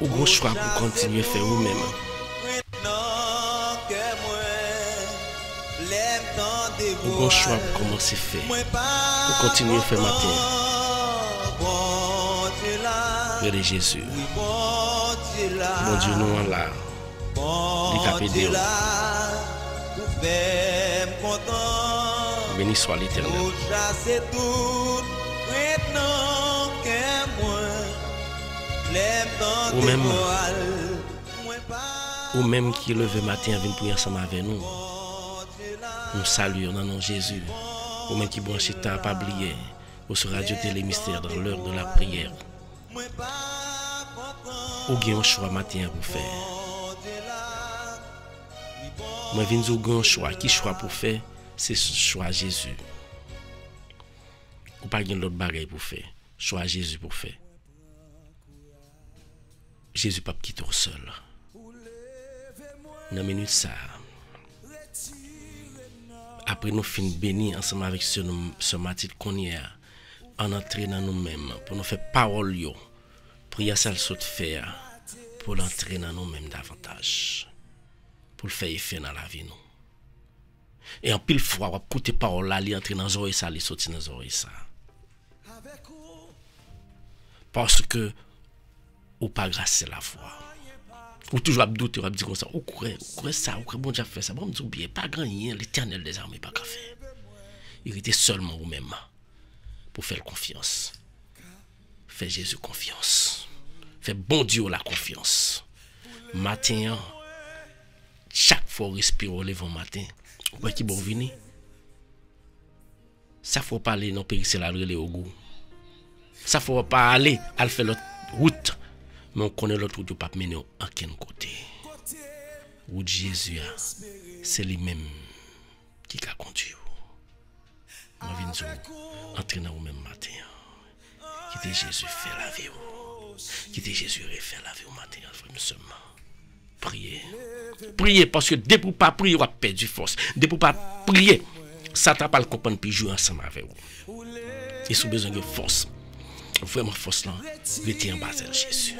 Ou gros choix pour continuer à faire vous-même. Ou gros choix pour commencer à faire. Pour continuer à faire matin. Père Jésus. Bon Dieu nous là. Il a aidé. Béni soit l'Éternel. Ou même qui levé matin vient prier ensemble avec nous. Nous saluons dans le nom de Jésus. Ou même qui branche ta pas oublier. Ou sur Radio Télé Mystère dans l'heure de la prière. Ou bien un choix matin pour faire. Moi viens dire un choix. Qui choix pour faire? C'est choix Jésus. Ou pas l'autre bagaille pour faire. Choix Jésus pour faire. Jésus pas quitter au seul. Dans minute ça. Après nous fin béni ensemble avec ce Mathilde qu'on y a en entrer dans nous-mêmes pour nous faire parole yo. Prière ça le saute faire pour l'entrer dans nous-mêmes davantage. Pour le faire effet dans la vie nous. Et en pile fois on écouter parole là, li entrer dans les oreilles ça, li sortir dans les oreilles ça. Parce que ou pas grâce la foi. Ou toujours douter, ou dire comme ça, ou croire ça, ou croire bon Dieu fait ça, bon me oublier pas grand rien, l'Éternel des armées pas qu'à faire. Il était seulement vous-même pour faire confiance. Faire Jésus confiance. Faire bon Dieu la confiance. Matin, chaque fois respirer au levant matin, ou qui bon venir. Ça faut pas aller non périsser la relais au goût. Ça faut pas aller à faire l'autre route. Mais on connaît l'autre route, pas mener à quel côté. Route Jésus, c'est lui-même qui a conduit. Moi, je viens entrer dans vous-même matin. Quittez Jésus, fait la vie. Quittez Jésus, refait la vie au matin. Seulement. Priez. Priez, parce que dès pour pas prier, on a perdu force. Dès pour pas prier, Satan pas le comprendre puis jouer ensemble avec vous. Et si vous avez besoin de force, vraiment force là, mettez en bas de Jésus.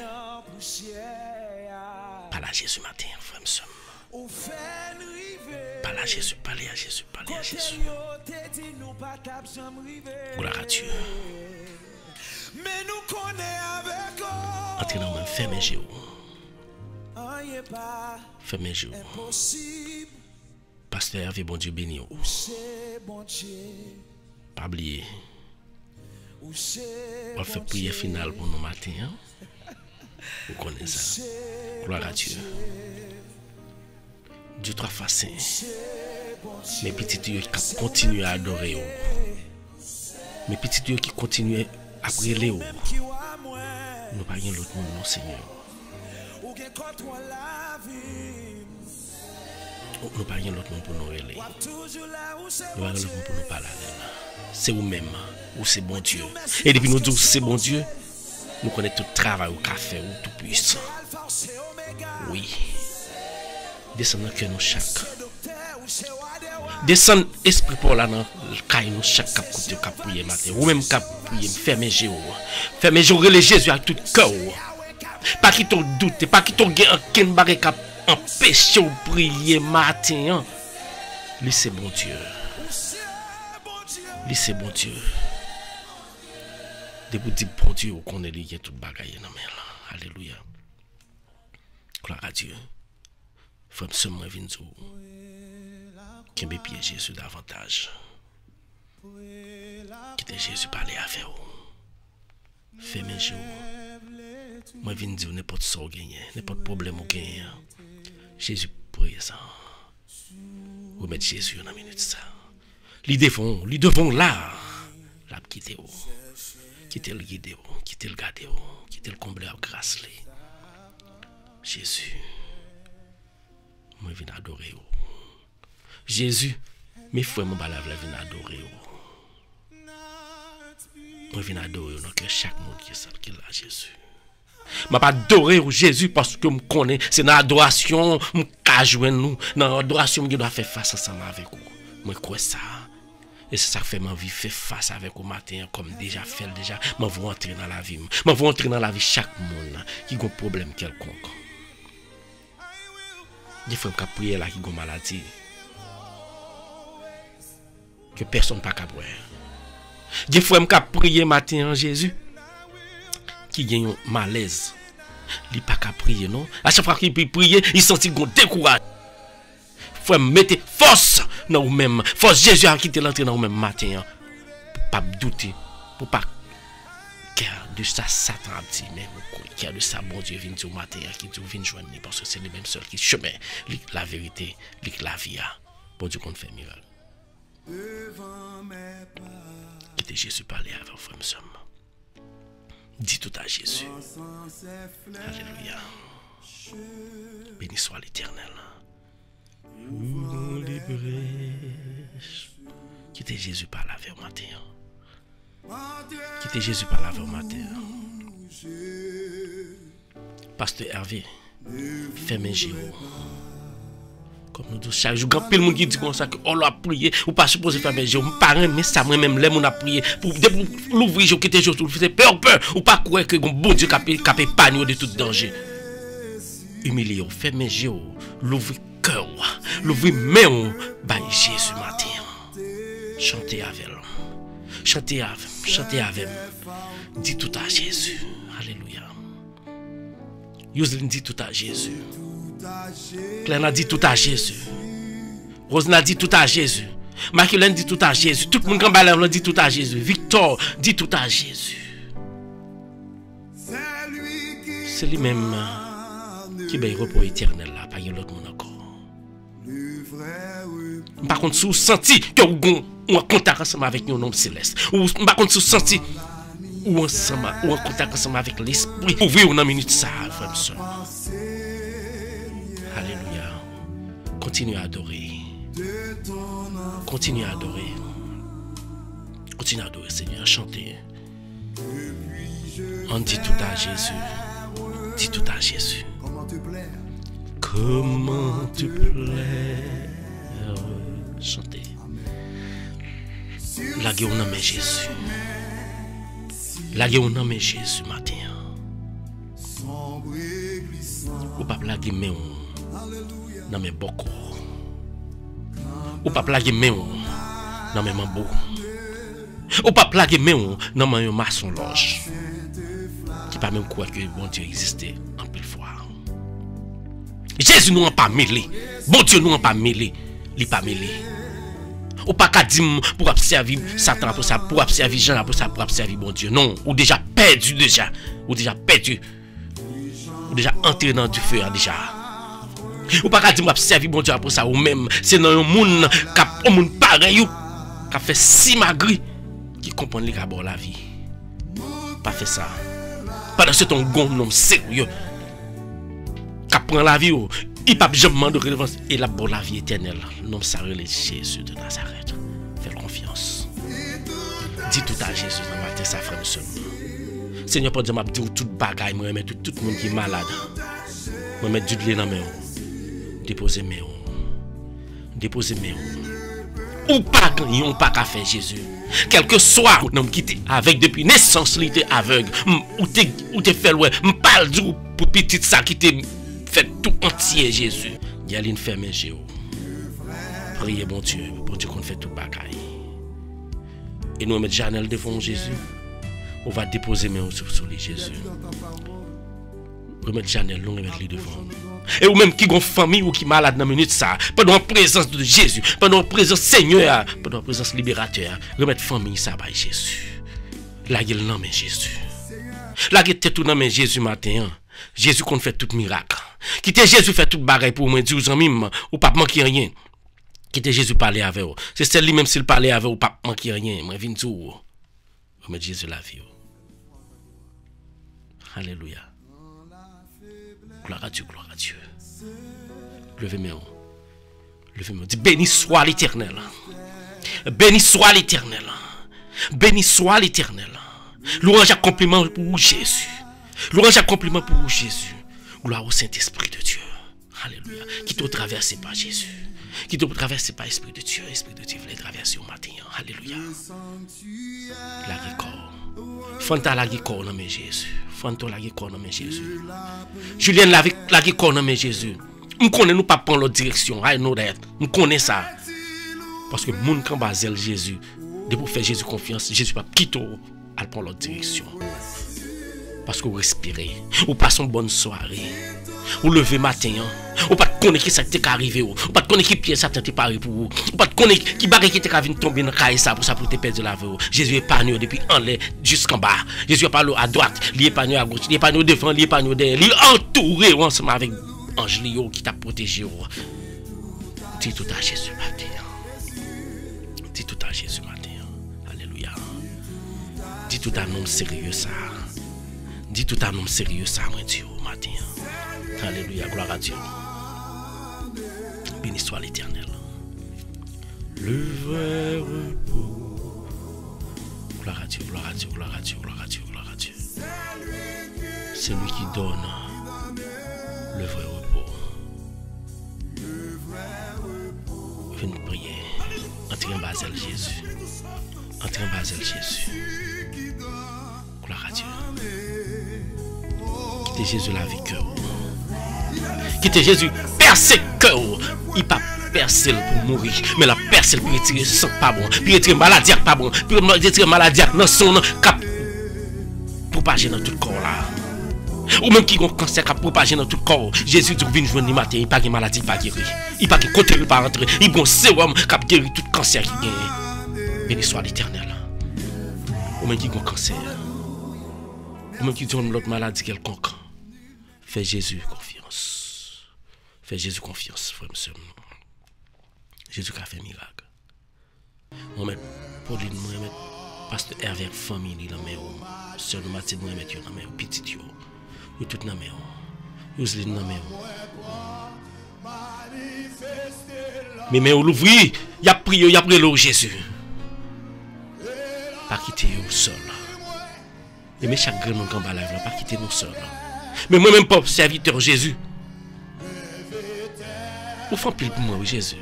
Parlez à Jésus matin, frère me parlez à Jésus, parlez à Jésus, parlez à Jésus. Gloire à Dieu. Entrez dans moi, fermez les yeux. Fermez les yeux. Pasteur Hervé, bon Dieu béni. Pas oublier. On va faire prière finale pour nous matin. Hein? Vous connaissez ça. Gloire à Dieu. Dieu trois façons. Mes petits yeux qui continuent à adorer. Mes petits yeux qui continuent à prier. Nous pas rien l'autre monde, non Seigneur. Nous pas rien l'autre monde pour nous relayer. Nous pas l'autre monde pour nous parler. C'est vous-même, ou c'est bon Dieu. Et depuis nous disons c'est bon Dieu, nous connaissons tout le travail au café ou tout puissant. Oui. Descendons que nous chaque. Descend esprit pour là dans caille nous chaque cap côté cap prier matin. Ou même cap prier fermer Jéhovah. Fermer Jéhovah les Jésus avec tout cœur. Pas qui t'ont doute, pas qui t'ont gain aucun bagage cap empêcher ou prier matin. Lui c'est bon Dieu. Lui c'est bon Dieu. Depuis dire bon Dieu, on connaît lui tout bagage dans main là. Alléluia. Gloire à Dieu. Frère seulement vinn zo. Qui me pied Jésus davantage. Quitte Jésus parler avec vous. Fais mes jours. Moi vinn dire n'importe ça gagner, n'importe problème ou gagner. Jésus présent. Vous mettez Jésus dans minute ça. Li devons là. La quitter vous. Quitter le guider vous, quitter le garder vous, quitter le combler à grâce li. Jésus. Moi viens adorer vous. Jésus, mes frères mon balave la viens adorer vous. Moi viens adorer vous que chaque monde qui est ça qui là Jésus. Je pas adorer Jésus parce que je connais, c'est dans l'adoration, je peux jouer nous, dans l'adoration, je dois faire face ensemble avec vous. Moi crois ça. Et c'est ça qui fait ma vie faire face avec vous matin comme déjà fait déjà, je veux entrer dans la vie. Je veux entrer dans la vie chaque monde qui a un problème quelconque. Des frères qui prier là qui ont maladie. Que personne n'a pas prier. Des frères qui prier matin en Jésus qui gagne un malaise. Il n'a pas qu'à prier non. À chaque fois qu'il peut prier, il sentit qu'on décourage. Frère mettez force dans vous-même. Force Jésus a quitté l'entrée dans vous-même matin. Pour pas douter, pour pas de ça Satan a dit mais qui a de ça bon Dieu vient au matin qui dit vient joindre parce que c'est les mêmes seuls qui chemin la vérité la vie bon Dieu qu'on fait miracle quittez Jésus parler avec frère somme dis tout à Jésus alléluia béni soit l'Éternel quittez Jésus parler avec matin. Quittez Jésus par la vie au matin. Pasteur Hervé, fermez Jéhovah. Comme nous disons chaque jour, quand le monde qui dit comme ça que on l'a prié, ou pas supposé fermer Jéhovah. Parents, mais ça moi-même, les gens a prié pour l'ouvrir, je quitte Jéhovah, vous faites peur, ou pas croire que bon Dieu capé épargné de tout danger. Humiliez, fermez Jéhovah, l'ouvrez cœur, l'ouvrez main, by Jésus matin. Chantez avec lui. Chantez avec. Dis tout à Jésus. Alléluia. Yoselin dit tout à Jésus. Claire dit tout à Jésus. Rosna dit tout à Jésus. Maculène dit tout à Jésus. Tout le monde qui dit tout à Jésus. Victor dit tout à Jésus. C'est lui-même qui veille repos éternel là, pas l'autre monde encore. Par contre, si vous sentez que vous ou en contact ensemble avec nos noms célestes. Ou par contre, si vous sentez ou en contact ensemble avec l'esprit. Ouvrez une minute ça, frère soeur. Alléluia. Continuez à adorer. Continuez à adorer. Continuez à adorer, Seigneur. Chantez. On dit tout à Jésus. Dis tout à Jésus. Comment te plaire. Chantez. Laguez au nom de Jésus. Laguez au nom de Jésus matin. Ou pas laguer mais non mais beaucoup. Ou pas laguer mais non mais mambo. Ou pas laguer mais non mais maçon loge. Qui pas même croire que bon Dieu existait en pile fois. Jésus nous a pas mêlé. Bon Dieu nous a pas mêlé. Il pas mêlé. Ou pas qu'à dire pour observer Satan pour ça, pour observer Jean pour ça, pour observer bon Dieu. Non, ou déjà perdu déjà. Ou déjà perdu. Ou déjà entré dans du feu déjà. Ou pas qu'à dire observer bon Dieu pour ça, ou même c'est dans un monde qui un monde pareil qui fait si magri qui comprend les gars la vie. Pas fait ça. Pendant ce temps gon homme sérieux qui prend la vie Il pas jamais de relevance et la bonne la vie éternelle. Nom ça relève Jésus de Nazareth. Fais confiance. Dis tout à Jésus dans matin, ça frère seulement. Seigneur, pour dire m'a dit tout bagaille, moi mettre tout le monde qui est malade. Moi mettre du lait dans mes mains. Déposer mes mains. Déposer mes mains. Ou pas gagner, ou pas qu'à faire Jésus. Quel que soit l'homme qui était avec depuis naissance, il était aveugle. Ou t'es fait ouais, m'parle du pour petit ça qui t'est fait tout entier Jésus. Il y a une ferme Jésus. Priez bon Dieu qu'on fait tout bagaille. Et nous mettre Janelle devant Jésus. On va déposer mes mains sur les Jésus. Remettre Janelle, nous remettre les devant. Et ou même qui ont famille ou qui malade dans minute ça, pendant la présence de Jésus, pendant la présence Seigneur, pendant la présence libérateur, remettre famille ça by Jésus. La gueule non mais Jésus. La gueule tête tout non mais Jésus matin. Jésus qu'on fait tout miracle. Quitter Jésus fait tout bagaille pour moi dire aux amis ou pas manquer rien. Quitter Jésus parler avec vous. C'est celle-là même s'il parlait avec vous pas manquer rien. Moi viens tout. Remettre Jésus la vie. Alléluia. Gloire à Dieu, gloire à Dieu. Levez mes mains. Levez mes mains. Dis béni soit l'Éternel. Béni soit l'Éternel. Béni soit l'Éternel. Louange à compliment pour Jésus. Louange à compliment pour Jésus. Gloire au Saint-Esprit de Dieu. Alléluia. Qui t'a traversé par Jésus. Qui t'a traversé par l'Esprit de Dieu. L'Esprit de Dieu voulait traverser au matin. Alléluia. La guécor. Fanta la guécor dans mes Jésus. Fanta la guécor dans mes Jésus. Julien la guécor dans mes Jésus. Nous connaissons nous pas prendre l'autre direction. I know that. Nous connaissons ça. Parce que moun kan basel Jésus. De pour faire Jésus confiance. Jésus pas quitter à prendre l'autre direction. Parce que vous respirez. Vous passez une bonne soirée. Vous levez matin. Vous pas connaître qui ça t'est arrivé. Vous pas connaître qui pièce ça t'est paré pour vous. Vous pas connaître qui barre qui t'est venu tomber dans caille ça pour te perdre la vie. Jésus épargne depuis en l'air jusqu'en bas. Jésus parle à droite, il épargne à gauche, il épargne au devant, il épargne au derrière, il entouré ensemble avec ange Lio qui t'a protégé. Dis tout à Jésus matin. Dis tout à Jésus matin. Alléluia. Dis tout à un homme sérieux ça. Dis tout à un homme sérieux ça, mon Dieu, matin. Alléluia, gloire à Dieu. Béni soit l'Éternel. Le vrai repos. Gloire à Dieu, gloire à Dieu, gloire à Dieu, gloire à Dieu, gloire à Dieu. C'est lui qui donne le vrai repos. Venez prier. Entrez en Basel Jésus. Entrez en Basel Jésus. Gloire à Dieu. Quittez Jésus la vie cœur. Quittez Jésus percer cœur. Il pas percer pour mourir, mais la percer pour retirer sang pas bon, pour retirer maladie pas bon, pour retirer maladie dans son cap propager dans tout le corps là. Ou même qui ont cancer qui propager dans tout le corps. Jésus dit vient joindre matin, il pas de maladie pas guéri. Il pas de côté il pas rentrer. Il bon sérum qui guéri tout cancer qui gagne. Béni soit l'Éternel. Ou même qui ont cancer. Ou même qui ont l'autre maladie quelconque. Fais Jésus confiance. Fais Jésus confiance, frère monsieur. Jésus qui a fait miracle. Moi mettre Pauline, moi mettre pasteur Hervé famille dans mes sœur Mathilde, moi mettre dans mes petit yo. Yo tout dans mes Yoseline dans mes mais on l'ouvre, y a prié le Jésus. Pas quitter yo seul. Et mais chaque grain en bas là, pas quitter nous seul. Mais moi-même, pas serviteur Jésus. Vous faites pile pour moi, Jésus.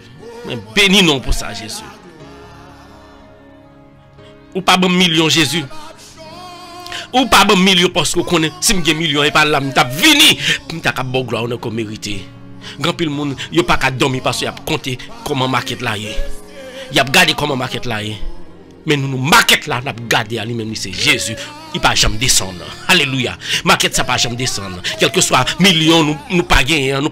Mais béni non pour ça, Jésus. Ou pas bon million, Jésus. Ou pas bon million parce que vous connaissez, si je million et pas là, je suis venu. Je suis bon gloire, on a mérité. Grand pile monde, il pas qu'à dormir parce qu'il a compté comment market là est. Il a regardé comment market là est. Mais nous market là, nous gardé à lui-même, c'est Jésus. Il pas jamais descendre. Alléluia. Market ça pas jamais descendre. Quel que soit million nous pas gagner en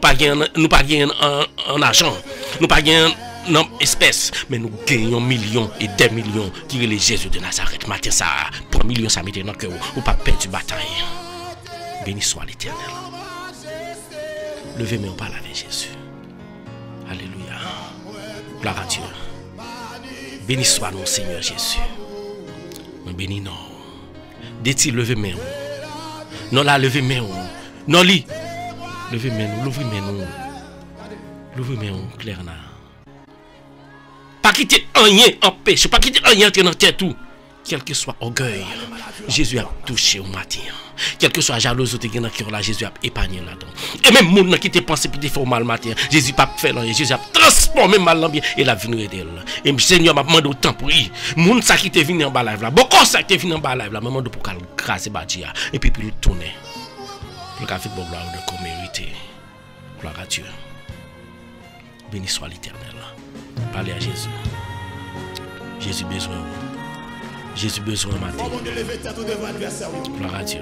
argent. Nous pas gagner en espèces, mais nous gagnons millions et des millions qui est le Jésus de Nazareth. Matin ça pour millions ça mettait dans cœur ou pas perdre bataille. Béni soit l'Éternel. Levez-moi par avec Jésus. Alléluia. Gloire à Dieu. Béni soit notre Seigneur Jésus. Béni non. Dit-il levez main. Non là levez main. Non li. Levez main nous, levez main nous. L'ouvre-moi clair là. Pas quitter rien en péché, pas quitter rien dans tête tout. Quel que soit orgueil, Jésus a touché au matin. Quel que soit jalousie dans le cœur là, Jésus a épargné là-dedans. Et même monde qui te pense et te fait mal matin, Jésus pas fait rien, Jésus a transformé mal en bien et la vie nous aide. Et le Seigneur m'a demandé autant pour lui. Monde ça qui te venu en bas live là, beaucoup ça qui te venu en bas live là, maman pour qu'elle grâce badia et puis le tourner. Pour qu'elle fait bon gloire de comme mérité. Gloire à Dieu. Béni soit l'Éternel. Parlez à Jésus. Jésus besoin. Jésus besoin matin. Gloire à Dieu.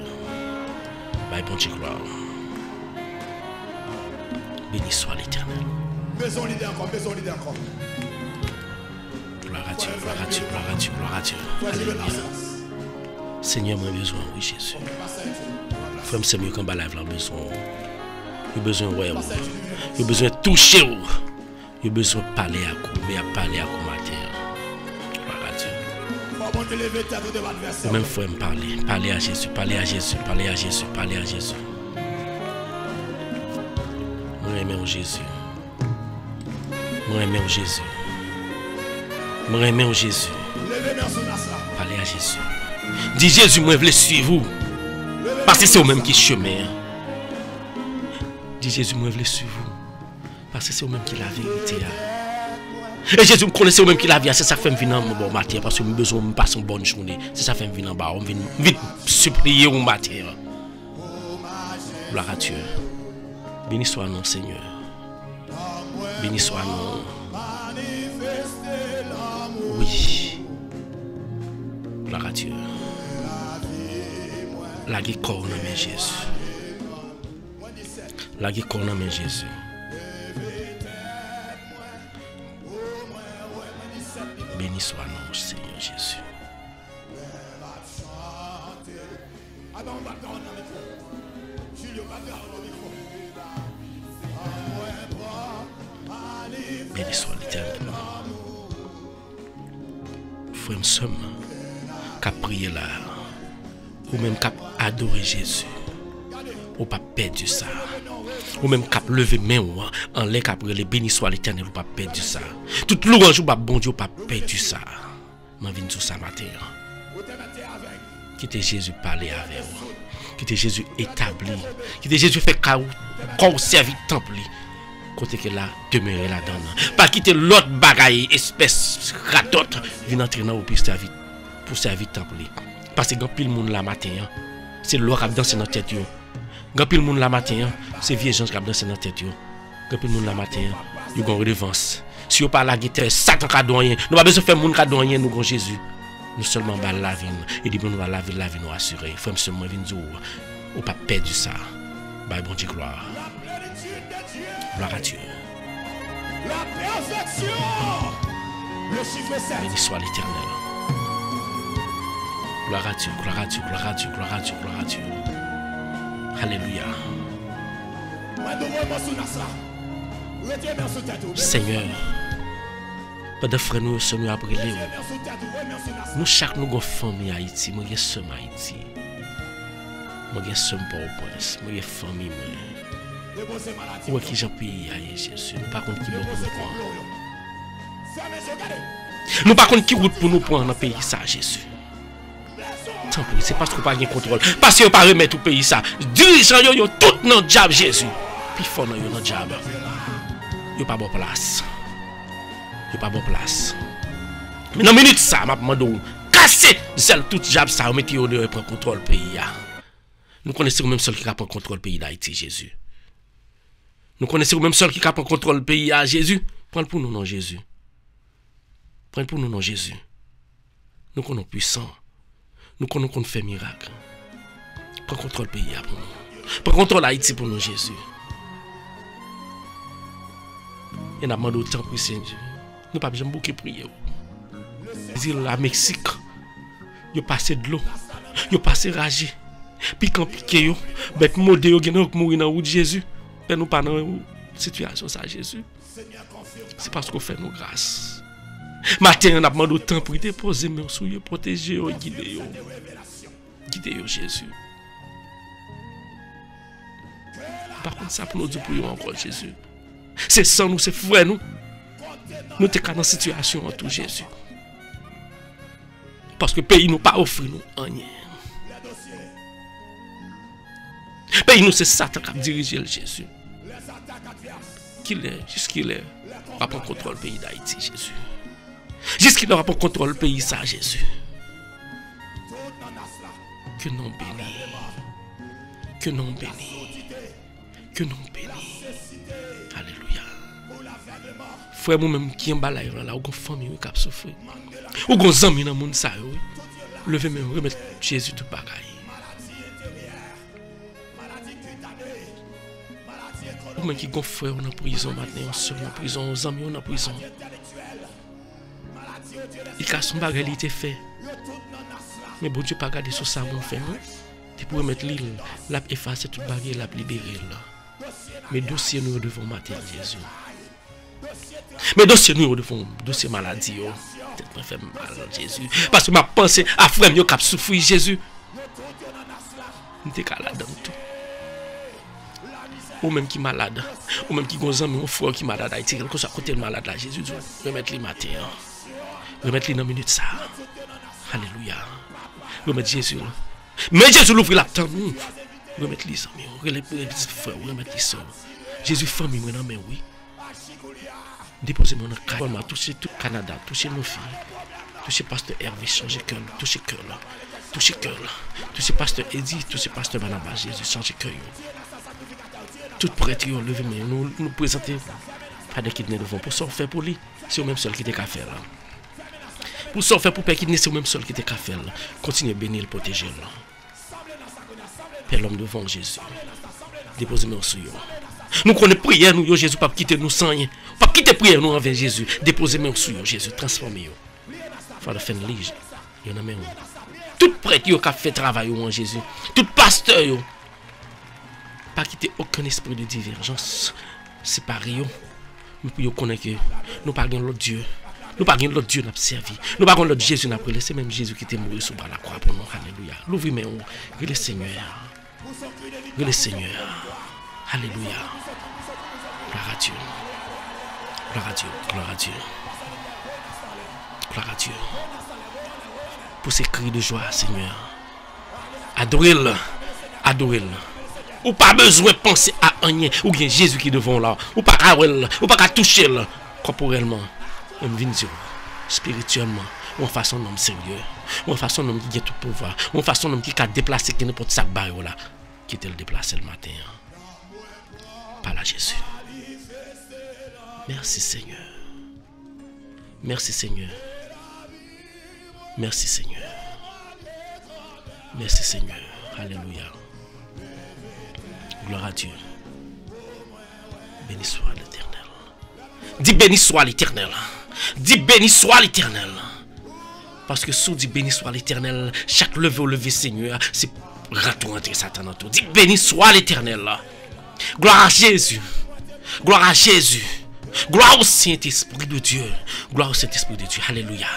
Bye bon Dieu gloire. Béni soit l'Éternel. Besoin d'idée encore, besoin d'idée encore. Gloire à Dieu, gloire à Dieu, gloire à Dieu, gloire à Dieu. Alléluia. Seigneur, moi besoin, oui Jésus. Frère, c'est mieux qu'un balave là besoin. Il a besoin ouais. Il a besoin de toucher. Il a besoin de parler à coup, mais à parler à coup matin. Gloire à Dieu. Même frère me parler. Parler à Jésus, parler à Jésus, parler à Jésus, parler à Jésus. Moi aimé Jésus. Moi aimé Jésus. Moi aimé Jésus. Parlez à Jésus. Dis Jésus, moi je veux suivre vous. Parce que c'est au même qui chemin. Dis Jésus, moi je veux suivre vous. Parce que c'est au même qui la vérité. Et Jésus me connaissait au même qui la vie. C'est ça qui fait me venir en bon matin. Parce que j'ai besoin de passer une bonne journée. C'est ça qui fait me venir en bas. Je viens supplier au matin. Gloire à Dieu. Béni soit nous, Seigneur. Béni soit nous. Oui. Gloire à Dieu. La guerre corps dans mes Jésus. La guerre corps dans mes Jésus. Béni soit nous, Seigneur Jésus. Béni soit l'Éternel. Frère, nous qui prié là, ou même qui adoré Jésus, ou pas perdu ça. Ou même qui levé main en l'air qui prié, béni soit l'Éternel, ou pas perdu ça. Tout louange ou pas bon Dieu, ou pas perdu ça. Je viens tout ça matin. Quittez Jésus parler avec vous. Quittez Jésus établi. Quittez Jésus fait qu'on servi temple. Côté que là, demeurer là-dedans. Pas quitter l'autre bagaille, espèce ratote, venir entrer dans le servir pour servir temple. Parce que quand pile monde la matin, c'est l'or qui danse dans tête. Quand pile monde la matin, c'est vieux gens qui danse dans tête. Quand pile monde la matin, ils ont redevance. Si on parle la guitare, Satan qui doyen, nous pas besoin de faire monde qui doyen nous Jésus. Nous seulement bal la vie et dit nous va la vie nous assurer. Frère seulement vinn dire ou pas perdre ça. Bye bon Dieu gloire. Gloire à Dieu. La perfection. Le chiffre 7. Béni soit l'Éternel. Gloire à Dieu, gloire à Dieu, gloire à Dieu, gloire à Dieu, gloire à Dieu. Alléluia. Seigneur, pas de frères nous sommes à brûler. Nous chaque nous avons famille à Haïti, moi j'ai somme à Haïti. Moi j'ai somme pour au prince, moi j'ai famille. Où est-ce que j'ai payé à Jésus? Nous pas contre qui nous prendre. Nous pas contre qui route pour nous prendre dans le pays ça Jésus. Tant pis, c'est parce qu'on pas de contrôle. Parce qu'on pas remettre au pays ça. Dirigeants yo tout dans le diable Jésus. Puis fort dans le diable. Yo pas bon place. Yo pas bon place. Mais dans minute ça m'a demandé casser zèle tout diable ça mettez yo de prendre contrôle pays. Nous connaissons même seul qui prend contrôle pays d'Haïti Jésus. Nous connaissons même seul qui prend contrôle pays à Jésus. Prends pour nous non Jésus. Prends pour nous non Jésus. Nous connaissons puissant. Nous connaissons qu'on fait miracle. Prends contrôle pays pour nous. Prends contrôle Haïti pour nous Jésus. Et nous avons demandé autant pour Seigneur. Nous pas besoin de beaucoup prier. La Mexique, ils passé de l'eau, ils passé ragé. Puis compliqué yo, bête modé yo gen mourir dans route Jésus. Mais nous pas dans situation ça Jésus. C'est parce qu'on fait nos grâces. Matin on a demandé autant pour déposer mes sous yo, protéger yo, guider yo. Guider yo Jésus. Par contre ça pour nous dire pour yo encore Jésus. C'est sans nous, c'est frère nous. Nous sommes dans une situation en tout Jésus. Parce que le pays nous pas offert nous rien. Le pays nous c'est Satan qui a dirigé le Jésus. Qu'il est, jusqu'il est, va prendre contrôle du pays d'Haïti, Jésus. Jusqu'il aura pour contrôle le pays, ça, Jésus. Que non béni. Que non béni. Que non béni. Alléluia. Frère, moi-même qui en bas là, ou une famille qui a souffert. Ou un ami dans le monde, ça, levez même, remettre Jésus tout bagaille. Ou même qui ont frère en prison maintenant, on sort en prison, on amis en prison. Il a son bagage, il était fait. Mais bon Dieu pas garder sur ça, mon fait, non? Tu pourrais mettre l'île, l'a effacer toute bagage, l'a libérer là. Mais dossier nous devons mater Jésus. Mais dossier nous devons, dossier maladie, peut-être me fait mal Jésus. Parce que ma pensée à frère qui a souffert Jésus. Nous sommes là-dedans tout. Ou même qui malade, ou même qui a un frère qui est malade, Haïti, quelque chose à côté de malade là, Jésus, remettre les matin. Remettre les dans minute ça. Alléluia. Remettre Jésus là. Mais Jésus l'ouvre la tente. Remettre les amis. Remettre les soeurs. Jésus famille moi mais oui. Déposez-moi dans le cœur. Touchez tout Canada. Touchez nos filles. Touchez pasteur Hervé. Changez cœur. Touchez cœur là. Touchez cœur là. Touchez pasteur Eddie. Touchez pasteur Barnabas. Jésus changez cœur. Tout prêtre levez moi. Nous présenter. Pas de kidney devant. Pour ça faire pour lui. C'est au même seul qui était qu'à faire là. Pour ça faire pour Père qui c'est au même seul qui était qu'à faire là. Continuez à bénir, le protéger là. Père l'homme devant Jésus. Déposez-moi sur vous. Nous connaissons prière, nous, Jésus, pas quitter nous sans rien. Pas quitter prière, nous, envers Jésus. Déposez-moi sur vous, Jésus. Transformez-vous. Faut faire une lige. Il y en a même. Tout prêtre qui a fait travail en Jésus. Tout pasteur. Pas quitter aucun esprit de divergence. Séparez vous. Nous pouvons connaître que nous pas l'autre Dieu. Nous pas l'autre Dieu n'a servi. Nous pas l'autre Jésus n'a pris. C'est même Jésus qui était mort sur la croix pour nous. Alléluia. L'ouvrez-moi. Le Seigneur. Le Seigneur. Alléluia. Gloire à Dieu. Gloire à Dieu. Gloire à Dieu. Gloire à Dieu. Pour ces cris de joie, Seigneur. Adorez-le. Adorez-le. Ou pas besoin de penser à rien. Ou bien Jésus qui est devant là. Ou pas qu'à toucher là. Corporellement. On vient dire spirituellement. On fasse un homme sérieux. On fasse un homme qui a tout pouvoir. On fasse un homme qui a déplacé n'importe sac barreau là. Qui était le déplacé le matin. Par là Jésus. Merci Seigneur. Merci Seigneur. Merci Seigneur. Merci Seigneur. Alléluia. Gloire à Dieu. Béni soit l'Éternel. Dis béni soit l'Éternel. Dis béni soit l'Éternel. Parce que sous dit béni soit l'Éternel, chaque levé au lever Seigneur, c'est rentrer Satan dans tout. Dis béni soit l'Éternel. Gloire à Jésus. Gloire à Jésus. Gloire au Saint-Esprit de Dieu. Gloire au Saint-Esprit de Dieu. Alléluia.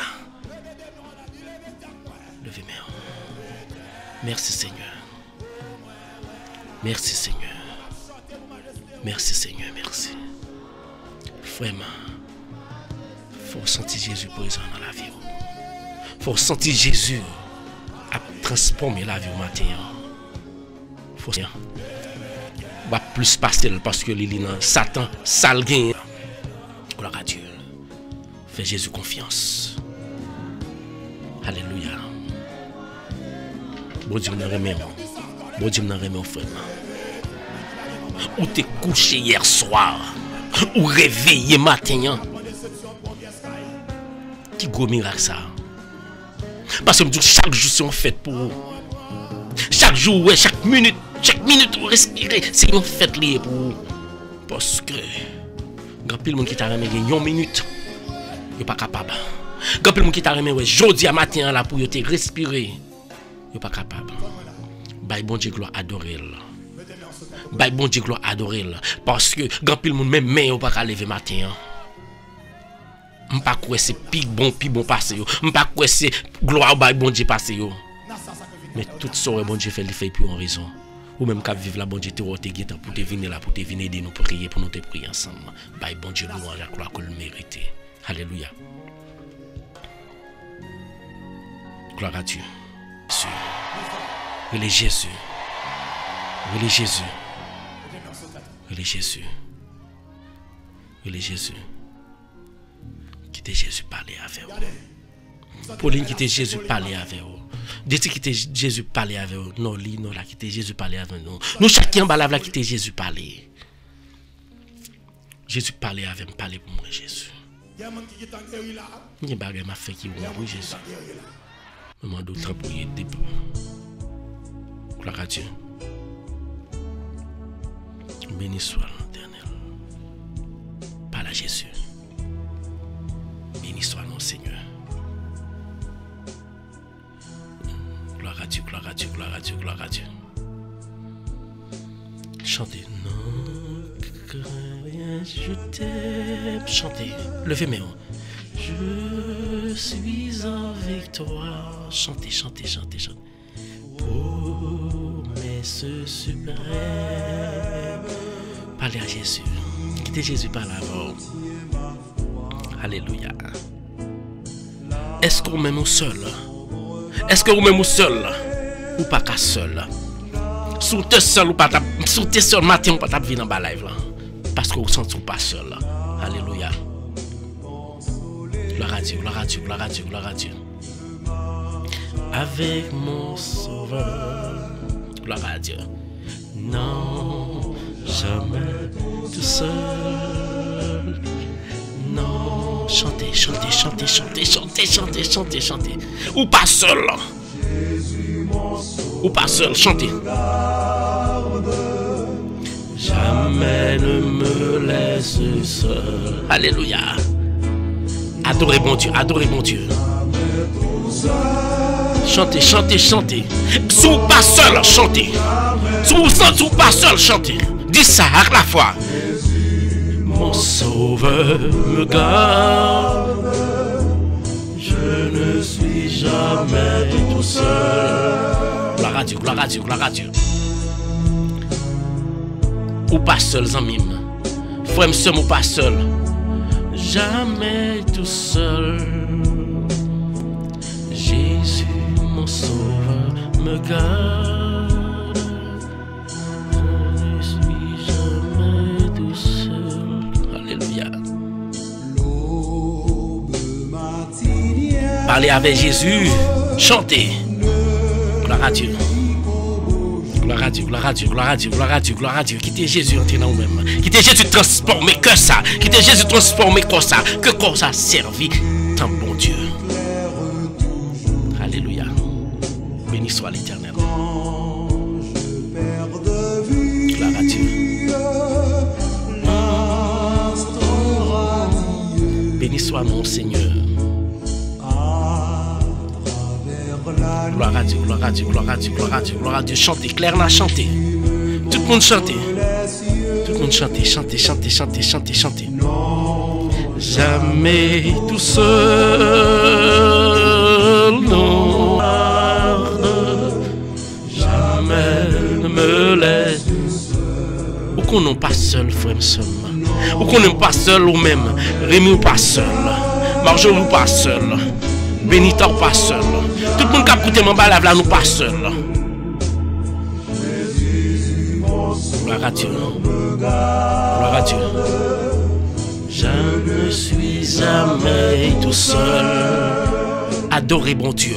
Levez-moi. Merci Seigneur. Merci Seigneur. Merci Seigneur. Merci. Vraiment. Faut sentir Jésus présent dans la vie. Faut sentir Jésus a transformé la vie au matin. Faut va plus passer parce que les Satan sale gain. Gloire à Dieu. Fais Jésus confiance. Alléluia. Bon Dieu m'en remet. Bon Dieu m'en remet frère. Ou t'es couché hier soir ou réveillé matin. Qui gros miracle ça. Parce que chaque jour c'est en fête pour vous. Chaque jour, ouais, chaque minute vous respirez, c'est une fête liée pour vous. Parce que quand pile monde qui t'a remis une minute, il pas capable. Quand pile monde qui t'a remis ouais, jodi à matin là pour te respirer, il pas capable. Bah bon Dieu gloire adorer. Bah bon Dieu gloire adorer parce que quand pile monde même main ou pas lever matin. Je pas quoi c'est pi bon passé yo. Je pas quoi c'est gloire ba bon Dieu passé yo. Mais tout ça bon Dieu fait il fait plus en raison. Ou même qu'à vivre la bon Dieu, te guetant pour te venir là, pour te venir aider nous pour prier, pour nous te prier ensemble. Bye, bon Dieu, louange, je crois que le mérite. Alléluia. Gloire à Dieu. Il est Jésus. Il est Jésus. Il est Jésus. Il est Jésus. Quittez Jésus parler avec vous. Pauline quittez Jésus parler avec vous. Dès quittez Jésus parler avec vous. Non, li, non, là, quittez Jésus parler avec nous. Nous, chacun, là, quittez Jésus parler. Jésus parler avec moi, parler pour moi, Jésus. Il y a des bagages m'a fait qui vont Jésus. Maman d'autres pour y aider. Gloire à Dieu. Béni soit l'Éternel. Parle à Jésus. Béni soit notre Seigneur. Gloire à Dieu, gloire à Dieu, gloire à Dieu, gloire à Dieu. Chantez. Non, je t'aime. Chantez. Levez mes mains. Je suis avec toi. Chantez, chantez, chantez, chantez. Promesse suprême. Parlez à Jésus. Quittez Jésus par la voix. Alléluia. Est-ce qu'on m'aime seul? Est-ce que vous m'aimez seul? Ou pas qu'à seul? Sous te seul ou pas sous te seul matin ou pas t'as venir dans la live là. Parce que vous sentez pas seul. Alléluia. Gloire à Dieu, gloire à Dieu, gloire à Dieu, gloire à Dieu. Avec mon sauveur. Gloire à Dieu. Non, jamais tout seul. Non, chantez, chantez, chantez, chantez, chantez, chantez, chantez, chantez. Ou pas seul. Ou pas seul, chantez. Jamais ne me laisse seul. Alléluia. Adorez bon Dieu, adorez bon Dieu. Chantez, chantez, chantez. Sous pas seul, chantez. Sous pas seul, chantez. Dis ça à la fois. Mon sauveur me garde. Je ne suis jamais tout seul. Gloire à Dieu, gloire à Dieu, gloire à Dieu. Ou pas seul, Zamim. Frère, ou pas seul. Jamais tout seul. Jésus, mon sauveur, me garde. Je ne suis jamais tout seul. Alléluia. Parlez avec Jésus. Chantez. Gloire à Dieu. Gloire à Dieu, gloire à Dieu, gloire à Dieu, gloire à Dieu, gloire à Dieu. Quittez Jésus entrer dans vous-même. Quittez Jésus transformer que ça. Quittez Jésus transformer comme ça. Que comme ça servi tant bon Dieu. Alléluia. Béni soit l'Éternel. Gloire à Dieu. Béni soit mon Seigneur. Gloire à Dieu, gloire à Dieu, gloire à Dieu, gloire à Dieu, gloire à Dieu. Chantez, Claire n'a chanté. Tout le monde chantez. Tout le monde chantez, chantez, chantez, chantez, chantez, chantez. Jamais tout seul, non. Jamais ne me laisse. Ou qu'on n'est pas seul, frère seulement. Ou qu'on n'est pas seul ou même. Rémi ou pas seul. Marjo ou pas seul. Benita ou pas seul. Tout le monde qui a écouté mon balave là, nous pas seul. Gloire à Dieu. Gloire à Dieu. Je ne suis jamais tout seul. Adorez bon Dieu.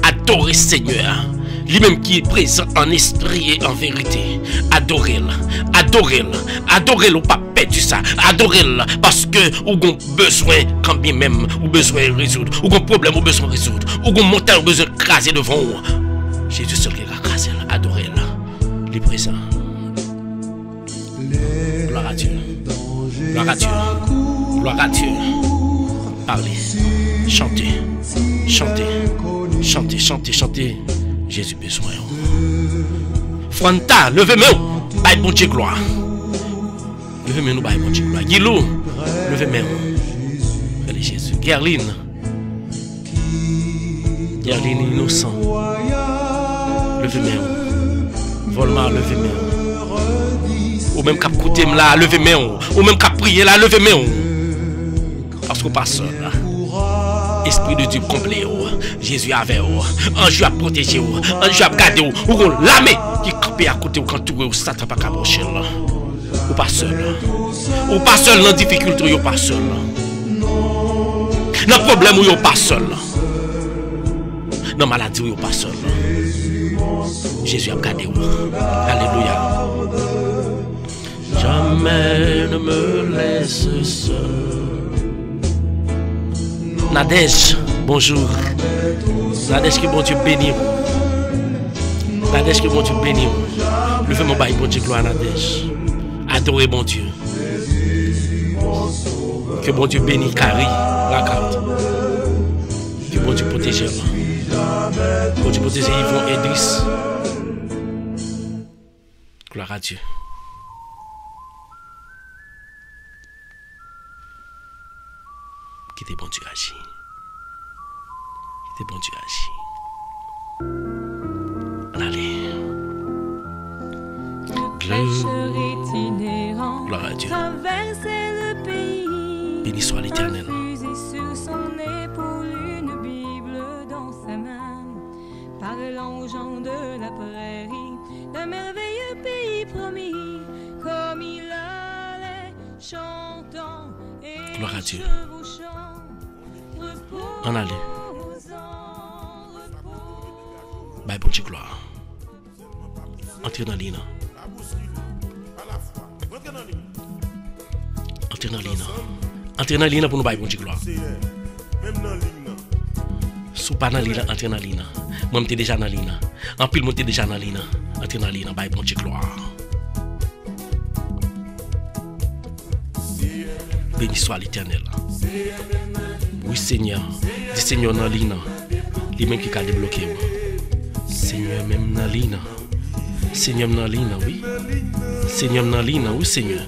Adorez Seigneur. Lui-même qui est présent en esprit et en vérité. Adorez-le. Adorez-le. Adorez-le, pas perdu ça. Adorez-le. Parce que vous avez besoin, quand bien même, vous avez besoin de résoudre. Vous avez un problème, vous avez besoin de résoudre. Vous avez une montagne, vous avez besoin de craser devant vous. Jésus seul qui a crasé. Adorez-le. Il est présent. Gloire à Dieu. Gloire à Dieu. Gloire à Dieu. Parlez. Chantez. Chantez. Chantez, chantez, chantez. Jésus besoin. Franta, levez-moi. Bye bon Dieu gloire. Levez-moi nous, bye bon Dieu gloire. Guilou, levez-moi. Allez Jésus. Gerline. Gerline innocent. Levez-moi. Volmar, levez main. Ou même cap côté là, levez main. Ou même cap prier là, levez main. Parce qu'on passe seul. Esprit de Dieu complet. Jésus avec vous. Ange a protégé vous. Ange a gardé vous. Ou l'armée qui campait à côté quand tout le Satan pas approcher là. Ou pas seul. Ou pas seul dans la difficulté, ou pas seul. Dans le problème, ou pas seul. Dans la maladie, ou pas seul. Jésus a gardé vous. Alléluia. Jamais ne me laisse seul. Nadège, bonjour. Nadège, que bon Dieu bénisse. Nadège, que bon Dieu bénisse. Levez mon bail, bon Dieu, gloire à Nadège. Adorez bon Dieu. Que bon Dieu bénisse Carrie, la carte. Que bon Dieu protège. Bon Dieu protège Yvon Edris. Gloire à Dieu. Quittez bon Dieu agit. Quittez bon Dieu agit. Allez. Gloire à Dieu. Béni soit l'Éternel. Sur son épaule une Bible dans sa main, parlant aux gens de la prairie, d'un merveilleux pays promis, comme il allait chantant et gloire à Dieu. En En allez. Bye, bon Dieu, gloire. Entrez dans l'île. Entrez dans l'île. Entrez dans l'île pour nous, bye, bon Dieu, gloire. Sous pas dans l'île, entrez dans l'île. Moi, je suis déjà dans l'île. En pile, je suis déjà dans l'île. Entrez dans l'île, bye, bon Dieu, gloire. Béni soit l'Éternel. Oui, Seigneur. Dis Seigneur dans l'île. Les mêmes qui ont débloqué. Seigneur, même dans l'île. Seigneur, dans l'île, oui. Seigneur, dans l'île, oui, Seigneur.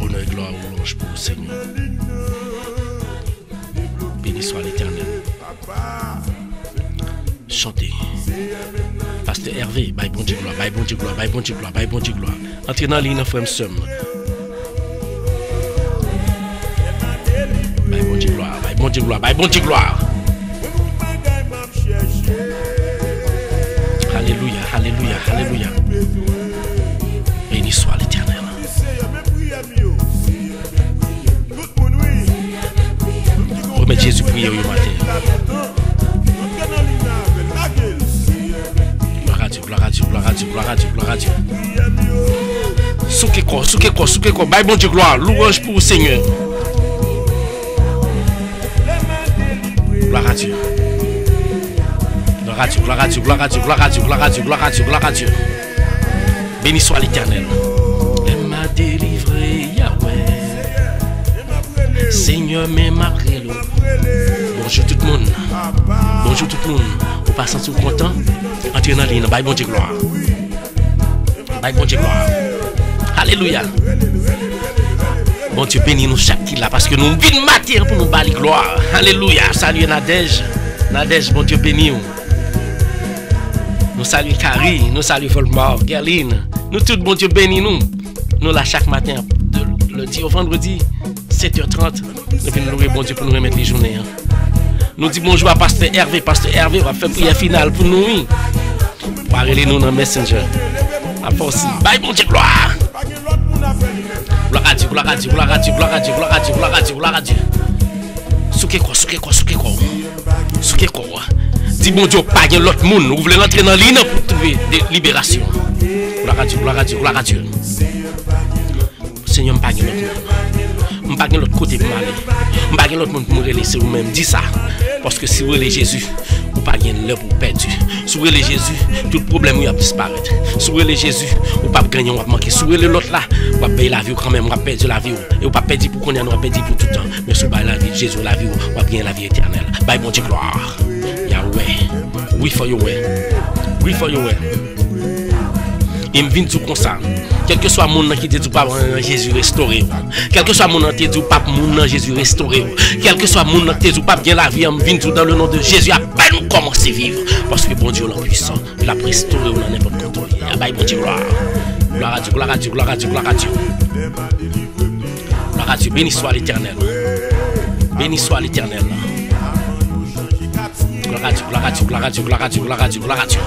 Honneur et gloire ou louange pour le Seigneur. Béni soit l'Éternel. Chantez. Pasteur Hervé, bye bon Dieu gloire, bye bon Dieu gloire, bye bon Dieu gloire, bye bon Dieu gloire. Entrez dans l'île, frère Somme. Bye bon Dieu gloire, bye bon Dieu gloire, bye bon Dieu gloire. Alléluia, alléluia, alléluia. Béni soit l'Éternel. Remettez Jésus prier au matin. Gloire à Dieu, gloire à Dieu, gloire à Dieu, gloire à Dieu, gloire à Dieu. Souké quoi, bye bon Dieu gloire, louange pour le Seigneur. Gloire à Dieu. Gloire à Dieu, gloire à Dieu, gloire à Dieu, gloire à Dieu, gloire à Dieu, gloire à Dieu, gloire à Dieu. Béni soit l'Éternel. Elle m'a délivré, Yahweh. Seigneur, même après l'eau. Bonjour tout le monde. Bonjour tout le monde. Vous passez tout content. Entrez dans la ligne. Bye bon Dieu gloire. Bye bon Dieu gloire. Alléluia. Bon Dieu bénis nous chaque qui là parce que nous vîmes matière pour nous bali gloire. Alléluia. Salut Nadège. Nadège, bon Dieu bénis nous. Nous saluons Carrie, nous saluons Volmar, Gerline. Nous tous, bon Dieu bénis nous. Nous là chaque matin, de lundi au vendredi, 7h30. Nous venons louer bon Dieu pour nous remettre les journées. Nous disons bonjour à Pasteur Hervé. Pasteur Hervé va faire prière finale pour nous. Pour arrêter nous dans Messenger. À force. Bye bon Dieu, gloire. Gloire à Dieu, gloire à Dieu, gloire à Dieu, gloire à Dieu, gloire à Dieu, gloire à Dieu, gloire à Dieu. Souké quoi. Dis bon Dieu, pas de l'autre monde. Vous voulez rentrer dans l'île pour trouver des libérations. Gloire à Dieu, gloire à Dieu, gloire à Dieu. Seigneur, pas de l'autre monde. Je ne pas de l'autre côté pour m'aller. Je ne pas de l'autre monde pour me laisser vous-même. Dis ça. Parce que si vous voulez Jésus, vous pas gagner l'heure pour perdu. Si vous voulez Jésus, tout le problème va disparaître. Si vous voulez Jésus, vous pas gagner, vous manquer. Si vous voulez l'autre là, vous va payer la vie quand même, vous va perdre la vie. Et vous pas perdre pour qu'on ait, vous va perdre pour tout le temps. Mais si vous avez la vie de Jésus, la vie, vous va gagner la vie éternelle. Bye bon Dieu, gloire. Yahweh. We for your way. We for your way. Et me vient tout comme ça. Quel que soit mon nom qui dit du pape Jésus restauré. Quel que soit mon nom qui dit du pape mon nom Jésus restauré. Quel que soit mon nom qui dit du pape bien la vie, me vient tout dans le nom de Jésus à peine commencer à vivre. Parce que bon Dieu est puissant. Il a restauré ou n'importe contrôle. Ah bah bon Dieu gloire. Gloire à Dieu, gloire à Dieu, gloire à Dieu, gloire à Dieu. Gloire à Dieu, béni soit l'Éternel. Béni soit l'Éternel. Gloire à Dieu, gloire à Dieu, gloire à Dieu, gloire à Dieu, gloire à Dieu, gloire à Dieu.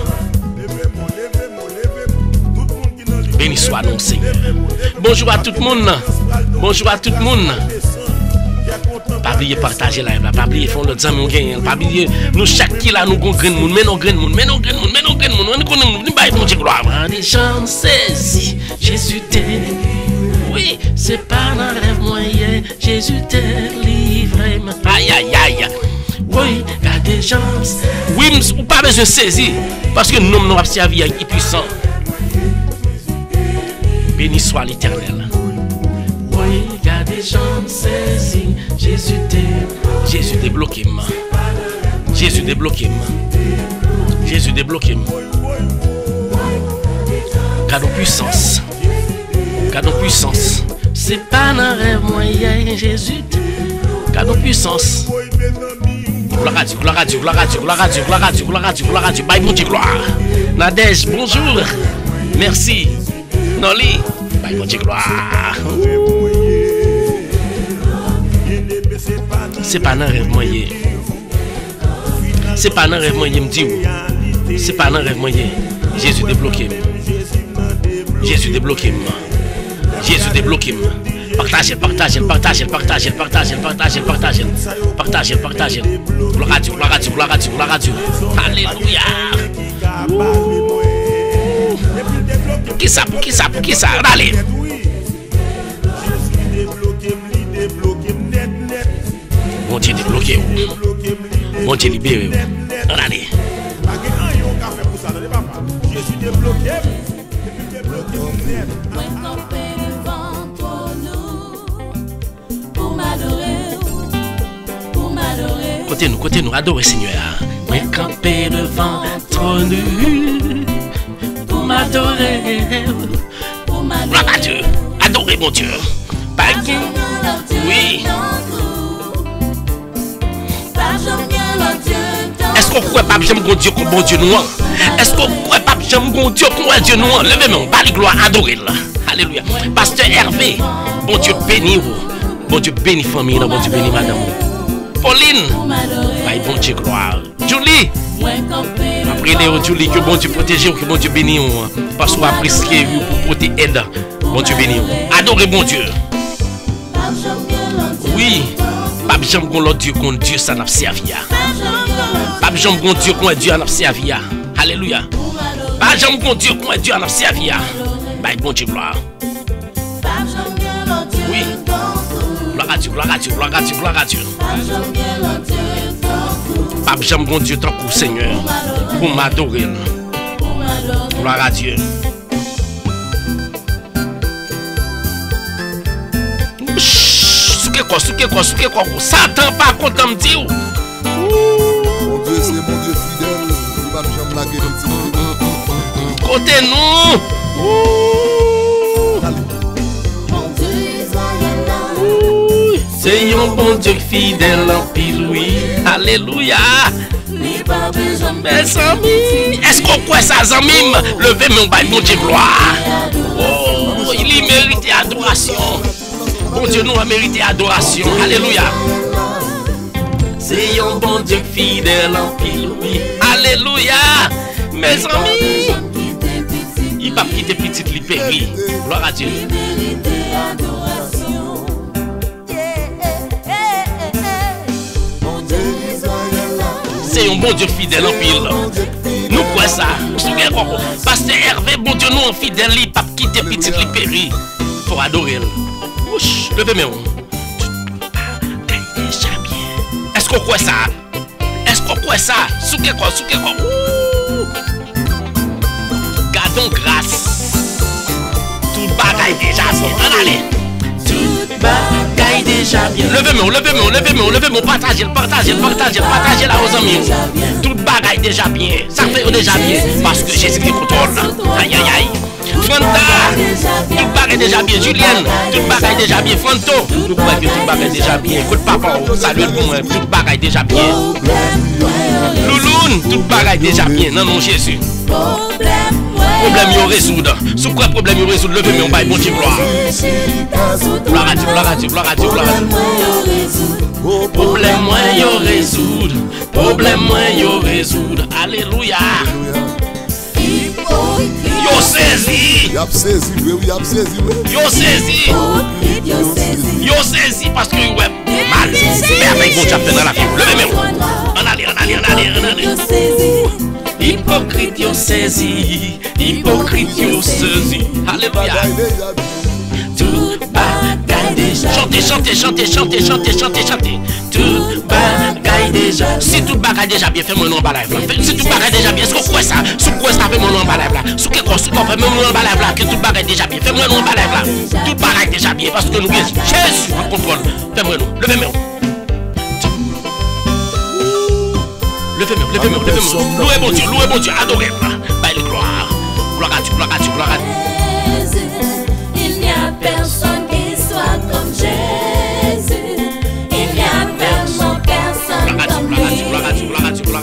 Béni soit non Seigneur. Bonjour à tout le monde. Bonjour à tout le monde. Pas oublier partager la live, pas oublier font l'autre amis on gagne, pas oublier nous chaque qui là nous gon grain monde, mais non grain monde, mais non grain monde, mais non grain monde, on connaît nous bail bon Dieu gloire. Les gens saisis, Jésus t'est. Oui, c'est pas un rêve moyen, Jésus t'est livré. Aïe aïe aïe. Oui, y a des gens. Oui, ou pas besoin de saisir parce que nous nous avons servi avec puissant. Béni soit l'Éternel. Oui, y a des gens saisis. Jésus débloqué moi. Jésus débloqué moi. Jésus débloqué moi. Cadeau puissance. Cadeau puissance. C'est pas un rêve moyen, Jésus. Cadeau puissance. Gloire à Dieu, gloire à Dieu, gloire à Dieu, gloire à Dieu, gloire à Dieu, gloire à Dieu, gloire à Dieu. Bye, bon Dieu, gloire. Nadège, bonjour. Merci. Noli. Bye, bon Dieu, gloire. C'est pas un rêve moyen. C'est pas un rêve moyen, me dit. C'est pas un rêve moyen. Jésus débloqué. Jésus débloqué. Jésus débloqué. Partagez, partagez, partagez, partagez, partagez, partagez, partagez, partagez, partagez. Gloire à Dieu, gloire à Dieu, gloire à Dieu, gloire à Dieu. Alléluia. Pour qui ça, pour qui ça, pour qui ça? Allez. Bon Dieu débloqué. Bon Dieu libéré. Allez. Jésus débloqué. Côté nous, adorez Seigneur. Mais camper devant ton nu pour m'adorer. Gloire à Dieu, adorez mon Dieu. Oui. Est-ce qu'on croit pas que j'aime Dieu comme bon Dieu noir? Est-ce qu'on croit pas que j'aime Dieu comme Dieu noir? Levez-moi, bali gloire, adorez là. Alléluia. Pasteur Hervé, bon Dieu béni vous. Bon Dieu béni famille, bon Dieu béni madame. Pauline, bye bon Dieu gloire. Julie, après Julie, que bon Dieu protège, que bon Dieu béni vous. Parce qu'on a prescrit pour porter aide. Bon Dieu béni vous. Adorez bon Dieu. Oui, pas j'aime qu'on l'autre Dieu qu'on Dieu ça n'a pas servi. Pas j'aime qu'on Dieu qu'on Dieu n'a pas servi. Alléluia. Pas j'aime qu'on Dieu qu'on Dieu n'a pas servi. Bye bon Dieu gloire. Oui. Gloire à Dieu, gloire à Dieu, gloire à Dieu, gloire à Dieu. Pas j'aime bon Dieu tant pour Seigneur pour m'adorer. Gloire à Dieu. Souke quoi, Satan pas content me dire. Mon Dieu, c'est mon Dieu fidèle. Il va jamais la guérir. Côté nous. C'est un bon Dieu fidèle en pile, oui. Alléluia. Mes amis, est-ce qu'on croit ça, amis? Levez mon bail, mon Dieu gloire. Oh, il y mérite adoration. Bon Dieu nous a mérité adoration. Alléluia. C'est un bon Dieu fidèle en pile, oui. Alléluia. Mes amis, il va quitter petite libérie. Gloire à Dieu. C'est un bon Dieu fidèle en pile. Nous quoi ça? Pasteur Hervé, bon Dieu nous en fidèle, il va quitter petite libérie pour adorer. Levez-moi. Est-ce qu'on croit ça? Est-ce qu'on croit ça? Souke quoi? Gardons grâce. Tout bagaille déjà. Allez. Tout bagaille déjà bien. Levez-moi, partagez là aux amis. Tout bagaille déjà bien. Ça fait déjà bien. Parce que Jésus qui contrôle. Aïe aïe aïe. Fanta, tout bagaille déjà bien. Julienne, tout bagaille déjà bien. Fanto, tout bagaille déjà bien. Écoute papa, salut pour moi. Tout bagaille déjà bien. Louloune, tout bagaille déjà bien. Non, non, Jésus. Problème yo résoudre. Sous quoi problème yo résoudre? Levez-moi, on va bon Dieu gloire. Gloire à Dieu. Problème moi yo résoudre. Alléluia. Yo saisi. Yo saisi parce que ouais mal. Mais avec bon Dieu dans la vie. Levez-moi. On allez. Hypocrite yo saisi. Alléluia. Tout bagaille déjà. Chantez. Tout bagaille déjà. Si tout bagaille déjà bien, fais-moi non balai là. Si tout bagaille déjà bien, est-ce qu'on croit ça? Sous quoi ça fais-moi non balai là? Sous quoi fais-moi non balai là? Que tout bagaille déjà bien, fais-moi non balai là. Tout bagaille déjà bien parce que nous bien Jésus en contrôle. Fais-moi non. Levez-moi. Louez bon Dieu, adorez. Bye le gloire. Gloire à Dieu. Il n'y a personne qui soit comme Jésus. Il n'y a vraiment personne comme lui. Gloire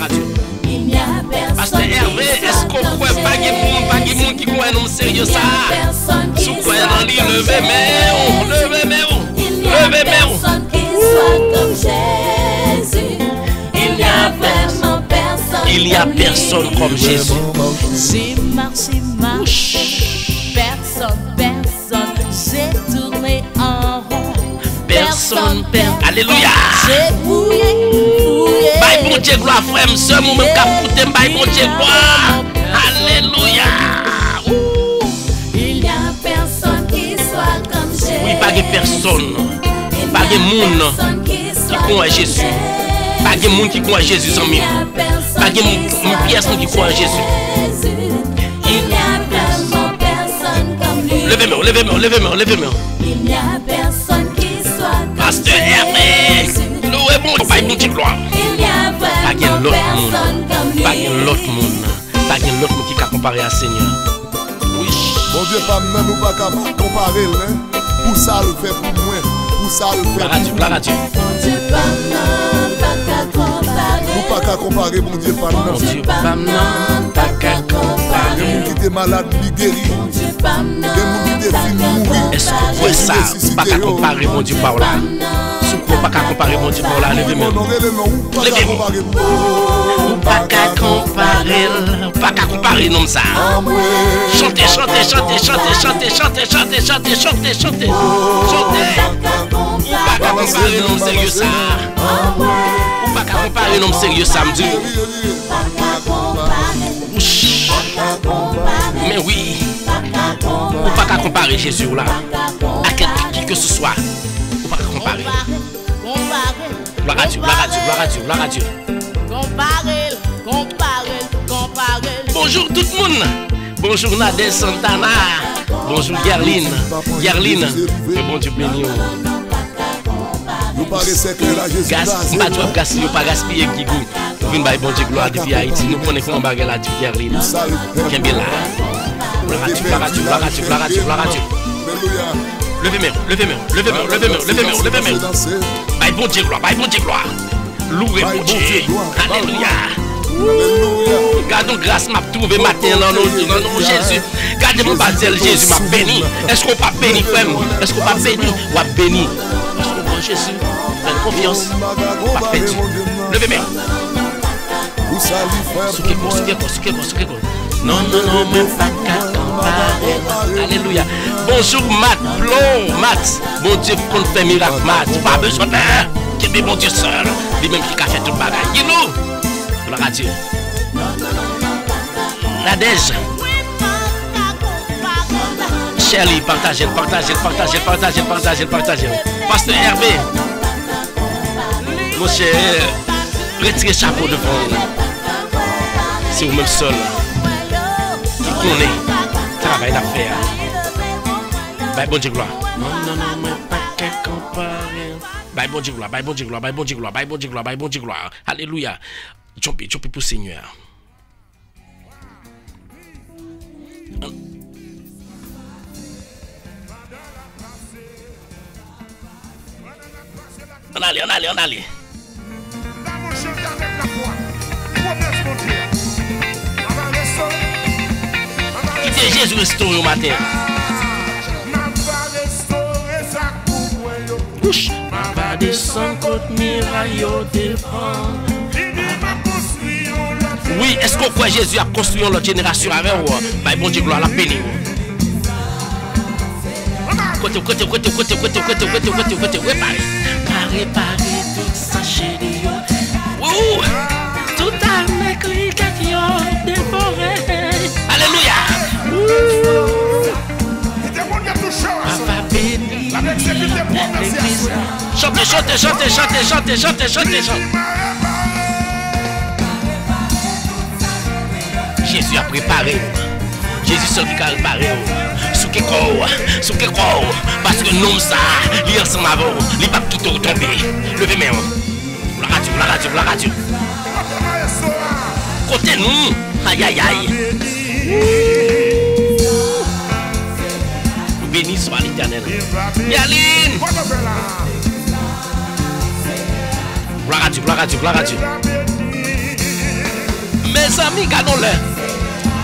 à Dieu. Il n'y a personne. Pasteur Hervé, est-ce qu'on croit pas qu'il y a monde qui croit non sérieux ça? Sous quoi dans lui, levez mes Il n'y a personne qui soit comme Jésus. Il n'y a vraiment personne. Il n'y a personne comme Jésus. J'ai marché. Personne. J'ai tourné en rond. Personne. Alléluia. J'ai fouillé. Bye bon Dieu gloire frère, m'seur, moi même cap coûter bye bon Dieu gloire. Alléluia. Il n'y a personne qui soit comme Jésus. Oui, pas de personne. Pas de monde qui croit en Jésus. Pas de monde qui croit en Jésus sans moi. Pas de personne qui croit en Jésus. Il n'y a vraiment personne comme lui. Levez-moi. Il n'y a personne qui soit comme Pasteur Hervé, louez bon Dieu gloire. Il n'y a vraiment personne comme lui. Pas de l'autre monde qui peut comparer à Seigneur. Oui. Bon Dieu, pas même nous pas comparer, pour ça le fait pour moi, pour ça le fait. Gloire à Dieu. Dieu pas comparer. Nous pas comparer, bon Dieu, pas Bon Dieu, pas Des gens qui étaient malades, ils guéris. Des gens qui étaient finis mourir. Est-ce que vous pouvez ça? Pas qu'à comparer mon Dieu par là. Si vous pouvez pas qu'à comparer mon Dieu par là, levez-moi. Pas qu'à comparer non ça. Chantez. Pas qu'à comparer non sérieux ça. Pas qu'à comparer non sérieux ça, me dit. Mais oui, ou pas qu'à comparer Jésus là à qui que ce soit, ou pas qu'à comparer. Gloire à Dieu. Comparer. Bonjour tout le monde. Bonjour Nadège Santana. Bonjour Gerline. Que bon Dieu béni. Gas, pas gaspiller qui goût. Nous venons par bon Dieu gloire depuis Haïti. Nous connaissons un bagage là du Gerline. Qui bien là. Gloire à Dieu. Levez-moi. By bon Dieu gloire. Louez bon Dieu. Alléluia. Gardons grâce m'a trouvé matin dans nos Jésus. Gardez mon baptême Jésus m'a béni. Est-ce qu'on pas béni frère? Est-ce qu'on pas béni? Ou a béni? Parce que bon Jésus, faites confiance. Pas perdu. Levez-moi. Soukeko. Non, même pas qu'à comparer. Alléluia. Bonjour Matt, bon Dieu qu'on fait miracle, Matt. Pas besoin d'air. Qui est bon Dieu seul. Lui-même qui a fait tout le bagage. Dis-nous. Gloire à Dieu. Nadège. Shirley, partagez. Pasteur Hervé. Mon cher, retirez chapeau devant vous. C'est vous-même seul qui connaît travail d'affaires. Bon Dieu gloire. Non, Bye bon Dieu gloire, bye bon Dieu gloire, bye bon Dieu gloire, bye bon Dieu gloire, bye bon Dieu gloire. Alléluia. Jumpy pour Seigneur. On allait. Quittez Jésus restauré au matin. Bouche. Ma va descendre contre miraille au défend. Oui, est-ce qu'on croit Jésus a construit notre génération avec vous? Bah bon Dieu gloire la béni. Côté, réparer tout ça chez Dieu. Ouh, tout a m'écrit qui ont dévoré. Alléluia. Papa béni. Chantez. Jésus a préparé. Jésus seul qui a préparé. Sous quelque corps. Parce que nous, ça, il ensemble avant. Il va quitter ou tomber. Levez-moi. La radio. Côté nous. Aïe. Béni soit l'Éternel. Yaline. Gloire à Dieu. Mes amis, gardons-le.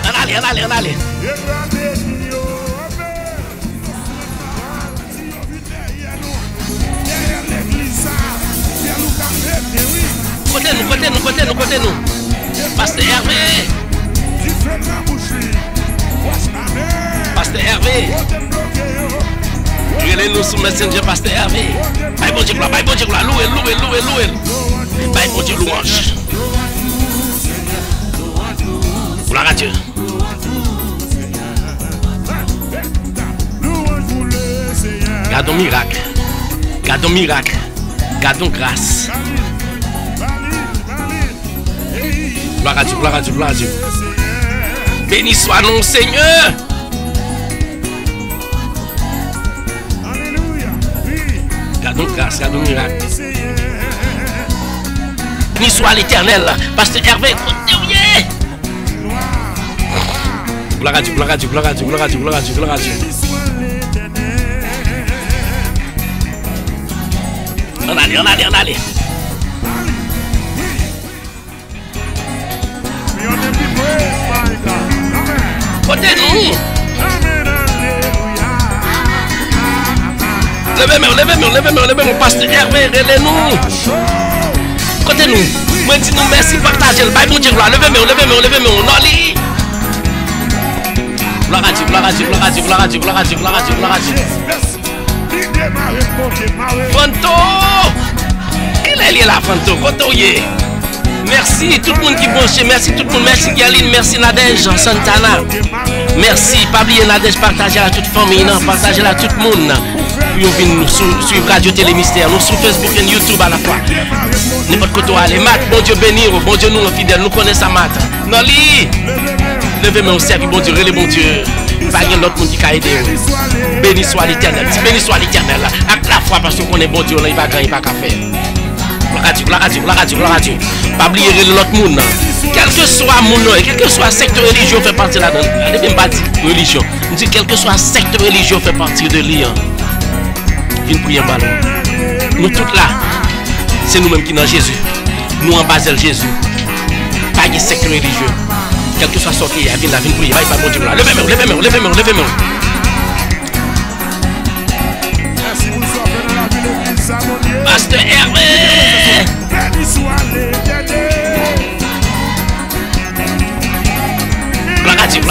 On allez. Côté nous. Pasteur Hervé. Regardez-nous sur Messenger, Pasteur Hervé. Bye bon Dieu gloire. Louez. Bye bon Dieu louange. Gloire à Dieu. Gardons miracle. Gardons grâce. Gloire à Dieu. Béni soit non Seigneur. Gardons grâce, gardons miracle. Béni soit l'Éternel. Pasteur Hervé. Gloire à Dieu. On allait. Côté nous. Levez-moi, Pasteur Hervé, relevez-nous. Côté nous. Moi dis nous merci, partagez le bail bon Dieu gloire. Levez-moi. Noli. Gloire à Dieu. Fanto. Il est là, Fanto. Côté. Merci tout le monde qui branche, merci tout le monde, merci Galine, merci Nadège, Santana. Merci, pas oublier Nadège, partagez à toute famille, partagez à tout le monde. Puis on vient nous suivre Radio Télé Mystère, nous sur Facebook et YouTube à la fois. N'importe quoi, allez, Mat, bon Dieu bénir, bon Dieu nous fidèles, nous connaissons Mat. Noli, levez-moi au service, bon Dieu, relais bon Dieu. Pas de l'autre monde qui a aidé. Béni soit l'Éternel, à la fois parce qu'on est bon Dieu, il va gagner, il va faire. Gloire à Dieu. Pas oublier l'autre monde. Quel que soit mon nom, quel que soit secteur religieux fait partie là-dedans. Allez même pas dire religion. On dit quel que soit secteur religieux fait partie de lui. Viens prier en ballon. Nous tous là, c'est nous-mêmes qui dans Jésus. Nous en Basel Jésus. Pas de secteur religieux. Quel que soit sorti, viens là, viens prier. Va pas bon Dieu là. Levez-moi. Pasteur Hervé. Gloire à Dieu.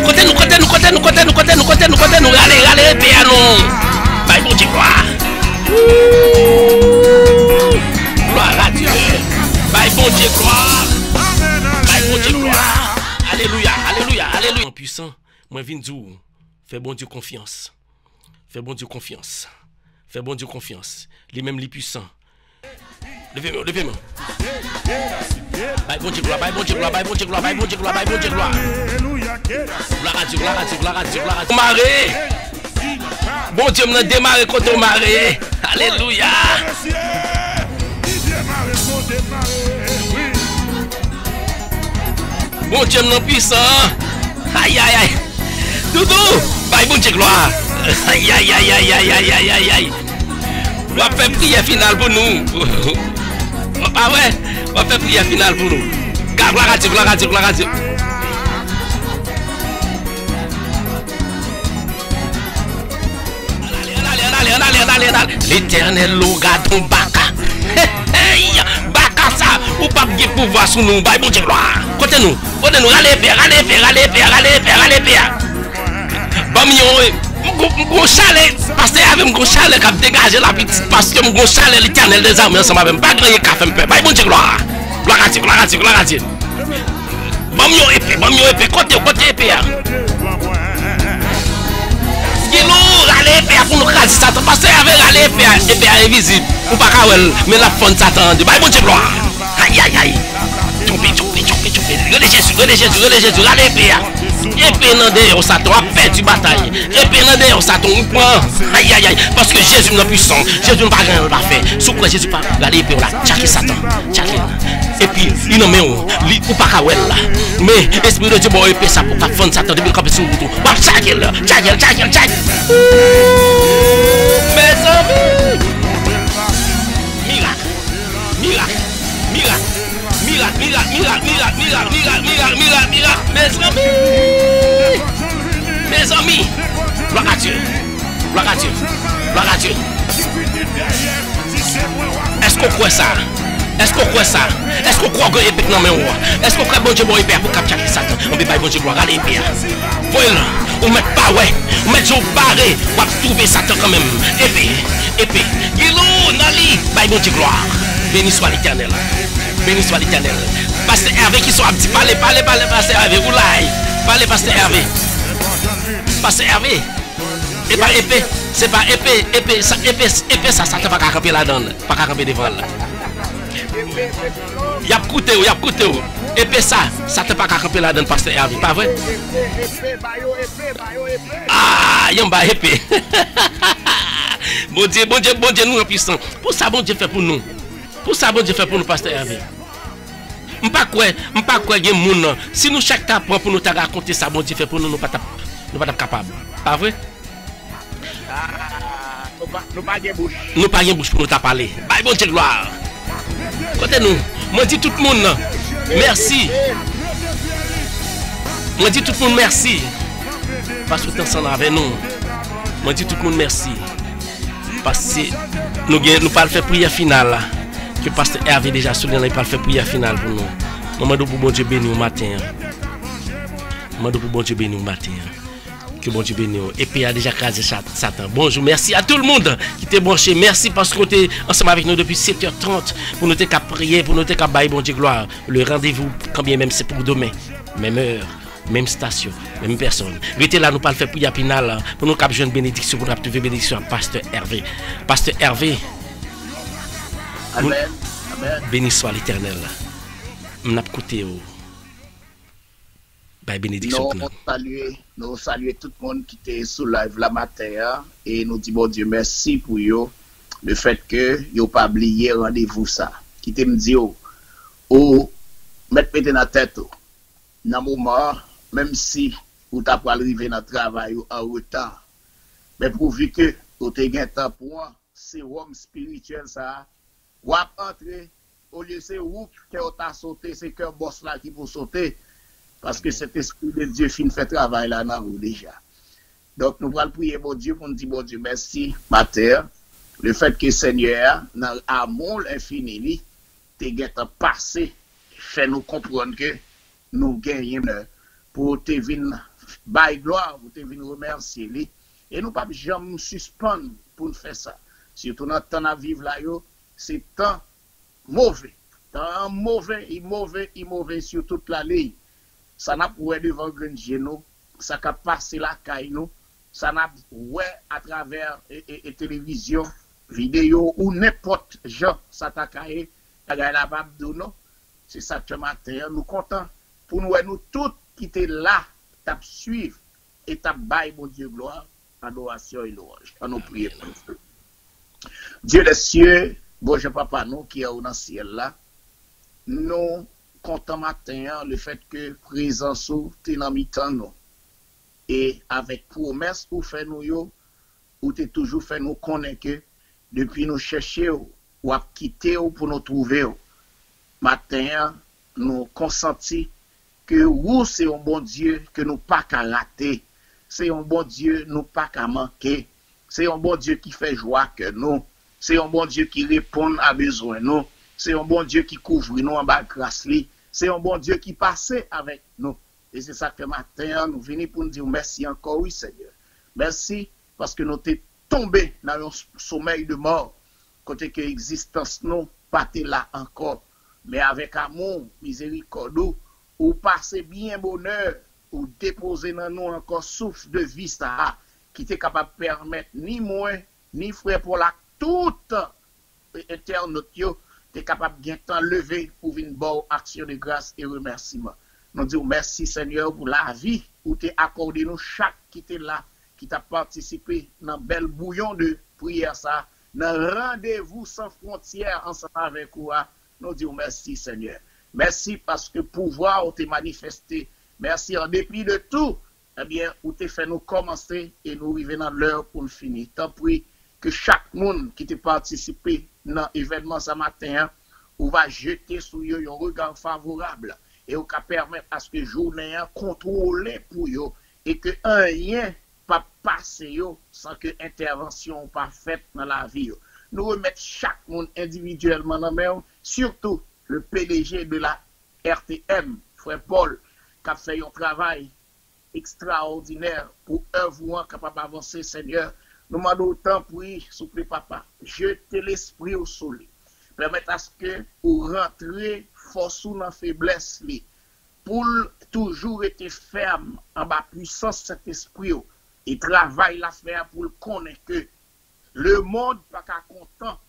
Côté nous. Allez, piano. Bye bon Dieu gloire. Gloire à Dieu. Bye bon Dieu gloire. Alléluia. Puissant, moi viens dire, fais bon Dieu confiance. Fais bon Dieu confiance. Les mêmes les puissants. Levez-moi. Bye bon Dieu gloire. Gloire à Dieu. Maré. Bon Dieu m'a démarré quand on marée. Alléluia. Bon Dieu m'a puissant. Aïe aïe aïe. Doudou, bye bon Dieu gloire. Aïe aïe aïe aïe aïe aïe aïe aïe aïe. On va faire prière finale pour nous. Ah ouais, on va faire prière finale pour nous. Gloire à Dieu, gloire à Dieu, gloire à Dieu. L'éternel logadon baka. Baka ça, ou pas de pouvoir sur nous, bye bon Dieu gloire. Côté nous, allez père, allez père, allez père, allez père, allez père. Bon mon chalet, parce que avec mon chalet qui a dégagé la petite, parce que mon chalet l'éternel des armées ensemble avec pas grand café me fait, bye bon Dieu gloire. Gloire à Dieu, gloire à Dieu, gloire à Dieu. Bon épée, côté épée. Allez faire pour nous craser Satan parce que avec allez faire épée invisible ou pas kawel mais la fond Satan de bon Dieu gloire. Aïe aïe aïe. Choupi. Regardez Jésus, allez épée nan derrière Satan a perdu bataille. Épée nan derrière Satan on prend. Aïe aïe aïe parce que Jésus n'est puissant. Jésus n'a pas grand pas faire. Sous quoi Jésus pas regarder épée là, tchaké Satan. Tchaké. Et puis il non mais ou pas kawel là. Mais esprit de Dieu bon épée ça pour pas fond Satan depuis camper sur bouton. Wa tchaké. Mes amis, miracle, mes amis, gloire à Dieu. Est-ce qu'on croit ça? Est-ce qu'on croit que épée non mais est-ce qu'on croit bon Dieu bon épée pour capturer Satan? On peut pas bon Dieu gloire à l'épée. Voilà, on met pas ouais, on met Dieu barré, on va trouver Satan quand même. Épée. Guilou, Nali, bye bon Dieu gloire. Béni soit l'Éternel. Pasteur Hervé qui sont un petit parler, Pasteur Hervé, ou là. Parlez Pasteur Hervé. Et pas épée, c'est pas épée, ça Satan pas camper là-dedans, pas camper devant là. Y a coûté. Épée ça te pas camper là-dedans, Pasteur Hervé, pas vrai? Ah, y a pas épée. Bon Dieu, nous en puissant. Pour ça, bon Dieu fait pour nous. Pasteur Hervé. M'pas quoi, y a moun. Si nous chaque temps pour nous raconter ça, bon Dieu fait pour nous, nous pas capable. Pas vrai? Nous pas de bouche pour nous parler. Bye bon Dieu gloire. Côté nous, moi dis tout le monde merci. Moi dis tout le monde merci. Parce que vous êtes ensemble avec nous. Moi dis tout le monde merci. Parce que nous pas faire prière finale là. Que Pasteur Hervé déjà souligné, il pas faire prière finale pour nous. Maman pour bon Dieu béni au matin. Que bon Dieu bénisse. Et puis il a déjà crasé Satan. Bonjour, merci à tout le monde qui t'est branché. Merci parce que tu es ensemble avec nous depuis 7h30 pour nous qu'à prier, pour nous qu'à bailler bon Dieu gloire. Le rendez-vous, quand bien même c'est pour demain. Même heure, même station, même personne. Restez là, nous pas le faire prière finale pour nous capter une bénédiction, pour nous trouver bénédiction à Pasteur Hervé. Pasteur Hervé. Amen. Béni soit l'Éternel. Nous avons écouté. Bénédiction. Nous saluons tout le monde qui était sous live la matin et nous disons bon Dieu merci pour eux, le fait que vous pas oublié rendez-vous ça. Qui te me dit mettre dans la tête dans moment même si vous t'as pas arrivé dans le travail en retard. Mais pourvu que vous avez temps pour c'est homme spirituel ça. Ou entrer au lieu c'est où que vous t'a sauté, c'est que boss là qui vous sauter. Parce que cet esprit de Dieu fin fait travail là dans vous déjà. Donc nous allons prier bon Dieu pour nous dire bon Dieu merci matin. Le fait que Seigneur dans l'amour infini te gêne passé fait nous comprendre que nous gagnons pour te venir by gloire pour te venir remercier lui et nous pas jamais suspendre pour faire ça. Surtout dans temps à vivre là c'est temps mauvais sur toute la ligne. Ça n'a pas devant grand genou, ça n'a passé la caille nous, ça n'a ouais à travers télévision, vidéo ou n'importe genre ça t'a caillé, la babdouno. C'est ça ce matin, nous contents pour nous tous qui étaient là, t'a suivre et t'a bail mon Dieu gloire adoration et louange. On nous prie pour nous. Dieu des cieux, bon Dieu papa nous qui est dans le ciel là, nous comptons matin le fait que présence est dans mi-temps nous. Et avec promesse ou fait nous yo, ou t'es toujours fait nous connaître que depuis nous chercher ou à quitter ou pour nous trouver. Matin, nous consentons que vous c'est un bon Dieu que nous pas qu'à rater. C'est un bon Dieu nous pas qu'à manquer. C'est un bon Dieu qui fait joie que nous. C'est un bon Dieu qui répond à besoin nous. C'est un bon Dieu qui couvre nous en bas de grâce. C'est un bon Dieu qui passe avec nous. Et c'est ça que matin, nous venons pour nous dire merci encore, oui Seigneur. Merci parce que nous sommes tombés dans un sommeil de mort. Côté que l'existence nous pas là encore. Mais avec amour, miséricorde, ou passer bien bonheur, ou déposer dans nous encore souffle de vie ça, qui est capable de permettre ni moi, ni frère pour la toute internaute, tu es capable de temps lever pour une bonne action de grâce et remerciement. Nous disons merci Seigneur pour la vie où tu as accordé nous chaque qui était là, qui t'a participé dans bel bouillon de prière ça, dans rendez-vous sans frontières ensemble avec vous. Nous disons merci Seigneur. Merci parce que pouvoir t'est manifesté. Merci en dépit de tout. Eh bien, où t'es fait nous commencer et nous arriver dans l'heure pour nous finir. Tant pis que chaque monde qui t'a participé dans l'événement ce matin, ou va jeter sur eux un regard favorable et ou va permettre à ce que journée contrôler pour eux et que rien pas passer sans que intervention pas faite dans la vie. Nous remettre chaque monde individuellement dans main, surtout le PDG de la RTM, frère Paul, qui a fait un travail extraordinaire pour œuvrer capable d'avancer, Seigneur. Nous demandons autant pour s'il vous plaît, papa, jetez l'esprit au soleil. Permettez à ce que vous rentrez force ou dans faiblesse, pour toujours être ferme en bas puissance cet esprit et travail la faire pour connaître que le monde pas qu'à content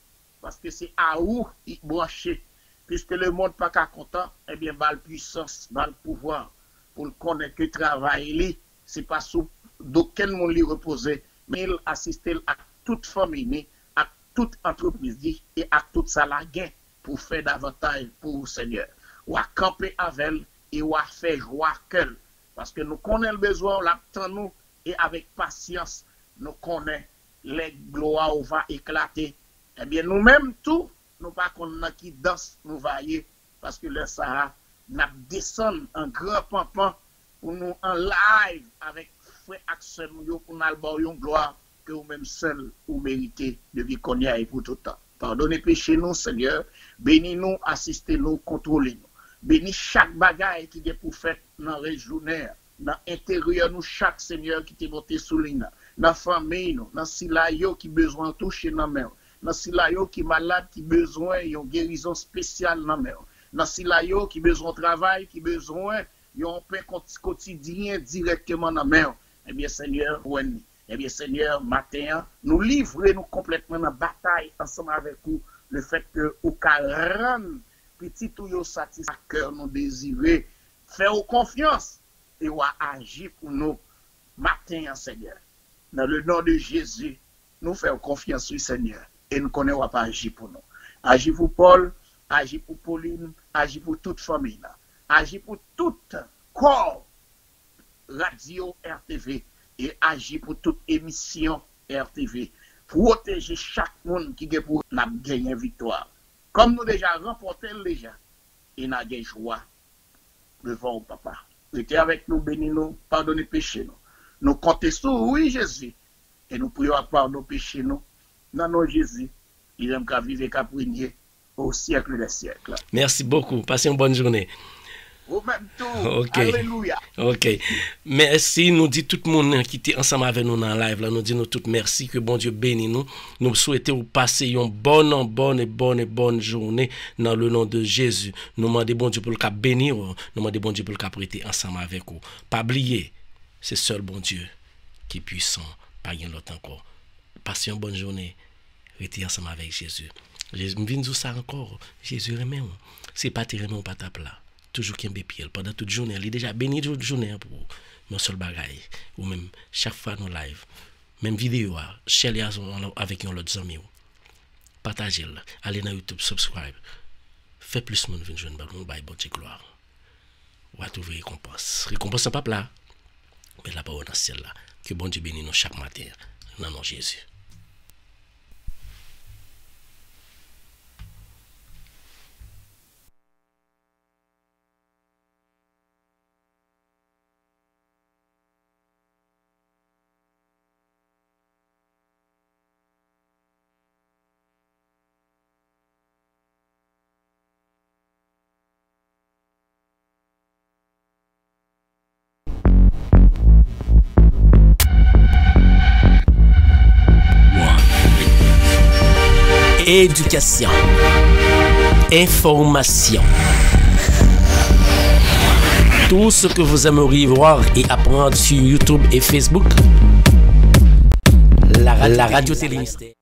parce que c'est à où il branché. Puisque le monde pas qu'à content, eh bien, la puissance, le pouvoir, pour connaître que le travail, c'est pas sous d'aucun monde lui reposer, mais il assiste à toute famille, à toute entreprise et à toute salarié pour faire davantage pour le Seigneur. Ou à camper avec elle et ou à faire joie qu'elle. Parce que nous connaissons le besoin, l'attendons et avec patience, nous connaissons les gloires va éclater. Eh bien, nous-mêmes, tout, nous pas qu'on qui danse, nous vailler, parce que le Sahara n'a descend en grand pampan pour nous en live avec frère Axel pour nous avoir une gloire que vous-même seul vous méritez depuis qu'on y a et pour tout le temps. Pardonnez péché nous, Seigneur. Bénis-nous, assistez-nous, contrôlez-nous. Bénis chaque bagaille qui est pour faire dans la journée, dans l'intérieur nous, chaque Seigneur qui t'est monté sous l'ina, dans la famille, dans le silayo qui besoin de toucher dans la main. Dans silayo qui malade qui besoin d'une guérison spéciale dans mer dans silayo qui besoin de travail qui besoin d'un pain quotidien directement dans mer. Eh bien Seigneur eh bien Seigneur matin nous livrer nous complètement dans bataille ensemble avec vous le fait que au rendre petit tout yo satisfaire nous désirer faire confiance et ou agir pour nous matin Seigneur dans le nom de Jésus nous faisons confiance au Seigneur. Et nous connaissons pas agir pour nous. Agir pour Paul, agir pour Pauline, agir pour toute famille, agir pour tout corps radio RTV et agir pour toute émission RTV. Protéger chaque monde qui est pour gagner victoire. Comme nous déjà remporté déjà, et nous avons joie devant au papa. Restez avec nous, bénis-nous, pardonnez péché nous. Nous comptons sur oui Jésus et nous prions à part nos péchés nous. Non, non, Jésus, il aime qu'à vivre et qu'à prier au siècle des siècles. Merci beaucoup. Passez une bonne journée. Vous-même tout. Ok. Alléluia. Ok. Merci. Nous dit tout le monde qui était ensemble avec nous dans le live. Là, nous disons tout merci. Que bon Dieu bénisse nous. Nous souhaitons passer une bonne journée dans le nom de Jésus. Nous demandons bon Dieu pour le cap bénir. Nous demandons bon Dieu pour le cap prêter ensemble avec vous. Pas oublier, c'est seul bon Dieu qui est puissant. Pas rien d'autre encore. Passez une bonne journée. Restez ensemble avec Jésus. Je viens de ça encore. Jésus remet. C'est pas te remet ou pas ta plat. Toujours qu'il y a pied pendant toute journée. Il est déjà béni toute journée pour mon seul bagaille. Ou même chaque fois nous live. Même vidéo, share avec un autre ami. Partagez-le. Allez dans YouTube, subscribe. Fait plus monde venir joindre bon bail bon gloire. Ou à trouver récompense. Récompense pas là. Mais là pas dans ciel là. Que bon Dieu bénisse nous chaque matin. Dans nom de Jésus. Éducation, information, tout ce que vous aimeriez voir et apprendre sur YouTube et Facebook, la radio Télémystère.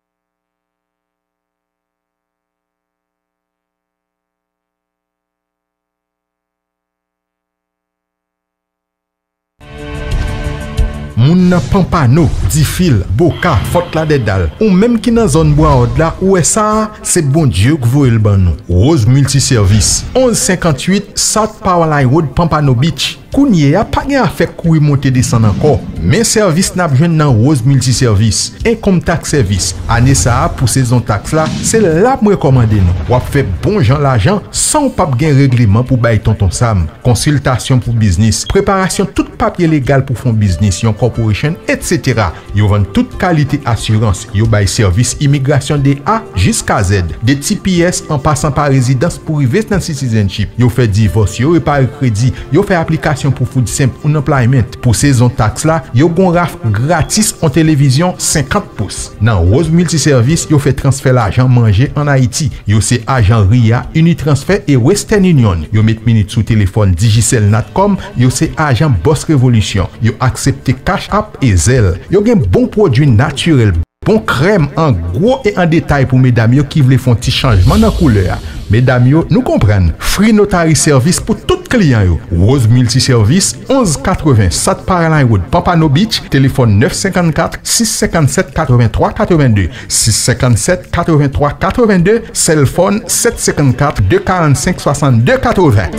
Moun nan Pampano, Difil, Boka, Fort la Dedal, ou même qui nan zone Bois-Haut là, où est ça, c'est bon Dieu que vous le ban nous. Rose Multiservice, 1158 South Powerline Road, Pampano Beach. Kounye a pas gen afek koui monter descendre encore. Mais service n'a besoin dans Rose Multiservice. Income tax service. Année ça pour saison taxe là, c'est là pour recommander nous. Ou fait bon gens l'argent sans pas gen règlement pour bailler tonton Sam. Consultation pour business, préparation tout papier légal pour fond business, yon corporation, etc. Yo vend toute qualité assurance. Yo bail service immigration de A jusqu'à Z. Des TPS en passant par résidence pour arriver dans citizenship. Yo fait divorce, yo réparer crédit, yo fait application pour food simple ou employment. Pour saison taxe là, yo gon raf gratis en télévision 50 pouces. Dans Rose Multiservice, yo fait transfert l'argent manger en Haïti. Yo c'est agent RIA, Unitransfer et Western Union. Yo met minute sous téléphone Digicel Natcom, yo c'est agent Boss Révolution. Yo accepte Cash App et Zelle. Yo gen bon produit naturel, bon crème en gros et en détail pour mesdames yo qui veulent faire un petit changement dans couleur. Mesdames yo, nous comprennent. Free Notary Service pour tout client yo. Rose Multiservice 1180 South Powerline Road, Pampano Beach, téléphone 954 657 83 82 657 83 82, cell phone 754 245 62 80.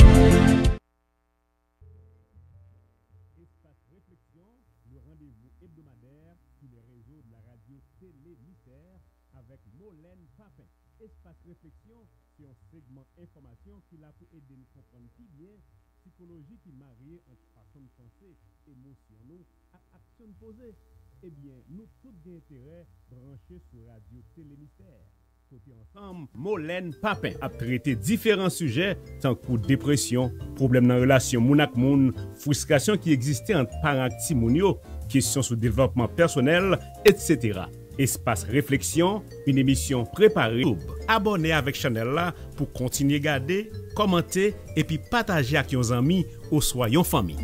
Avec Molène Papin. Espace réflexion, c'est un segment information qui l'a pour aider nous comprendre plus bien psychologie qui marie entre façon de penser, émotion nous, à action posée. Eh bien, nous tous d'intérêt branchés sur Radio Télémystère. Côté ensemble, Molène Papin a traité différents sujets tant que dépression, problème dans la relation moun ak moun, frustration qui existait entre parents ak ti moun yo, questions sur développement personnel, etc. Espace Réflexion, une émission préparée. Abonnez avec Chanel là pour continuer à garder, commenter et puis partager avec vos amis ou soyons famille.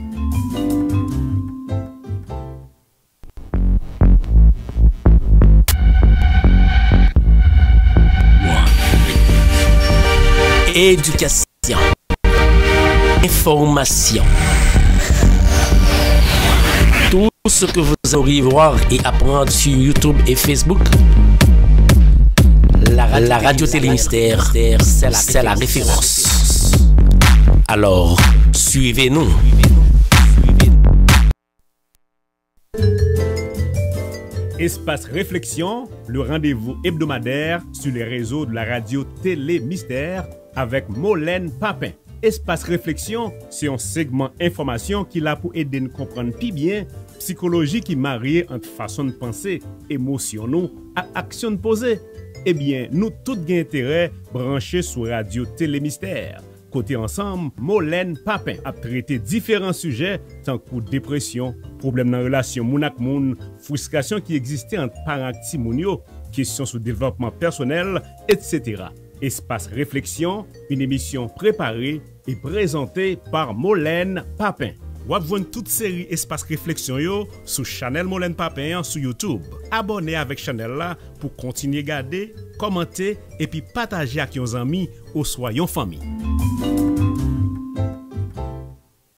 Éducation, information, tout ce que vous auriez voir et apprendre sur YouTube et Facebook, la radio Télémystère, c'est la référence. Alors, suivez-nous. Espace Réflexion, le rendez-vous hebdomadaire sur les réseaux de la radio Télémystère avec Molène Papin. Espace Réflexion, c'est un segment information qui l'a pour aider nous comprendre plus bien psychologie qui marie entre façon de penser, émotion nous, à action posée. Eh bien, nous tous gain intérêt branchés sur Radio Télémystère. Côté ensemble, Molène Papin a traité différents sujets tant que dépression, problème dans la relation moun ak moun, frustration qui existait entre parents ak ti moun yo, questions sur développement personnel, etc. Espace Réflexion, une émission préparée et présentée par Molène Papin. Vous avez toute série Espace Réflexion yo sur Chanel Molène Papin sur YouTube. Abonnez avec Chanel là pour continuer à garder, commenter et puis partager avec vos amis ou soyons famille.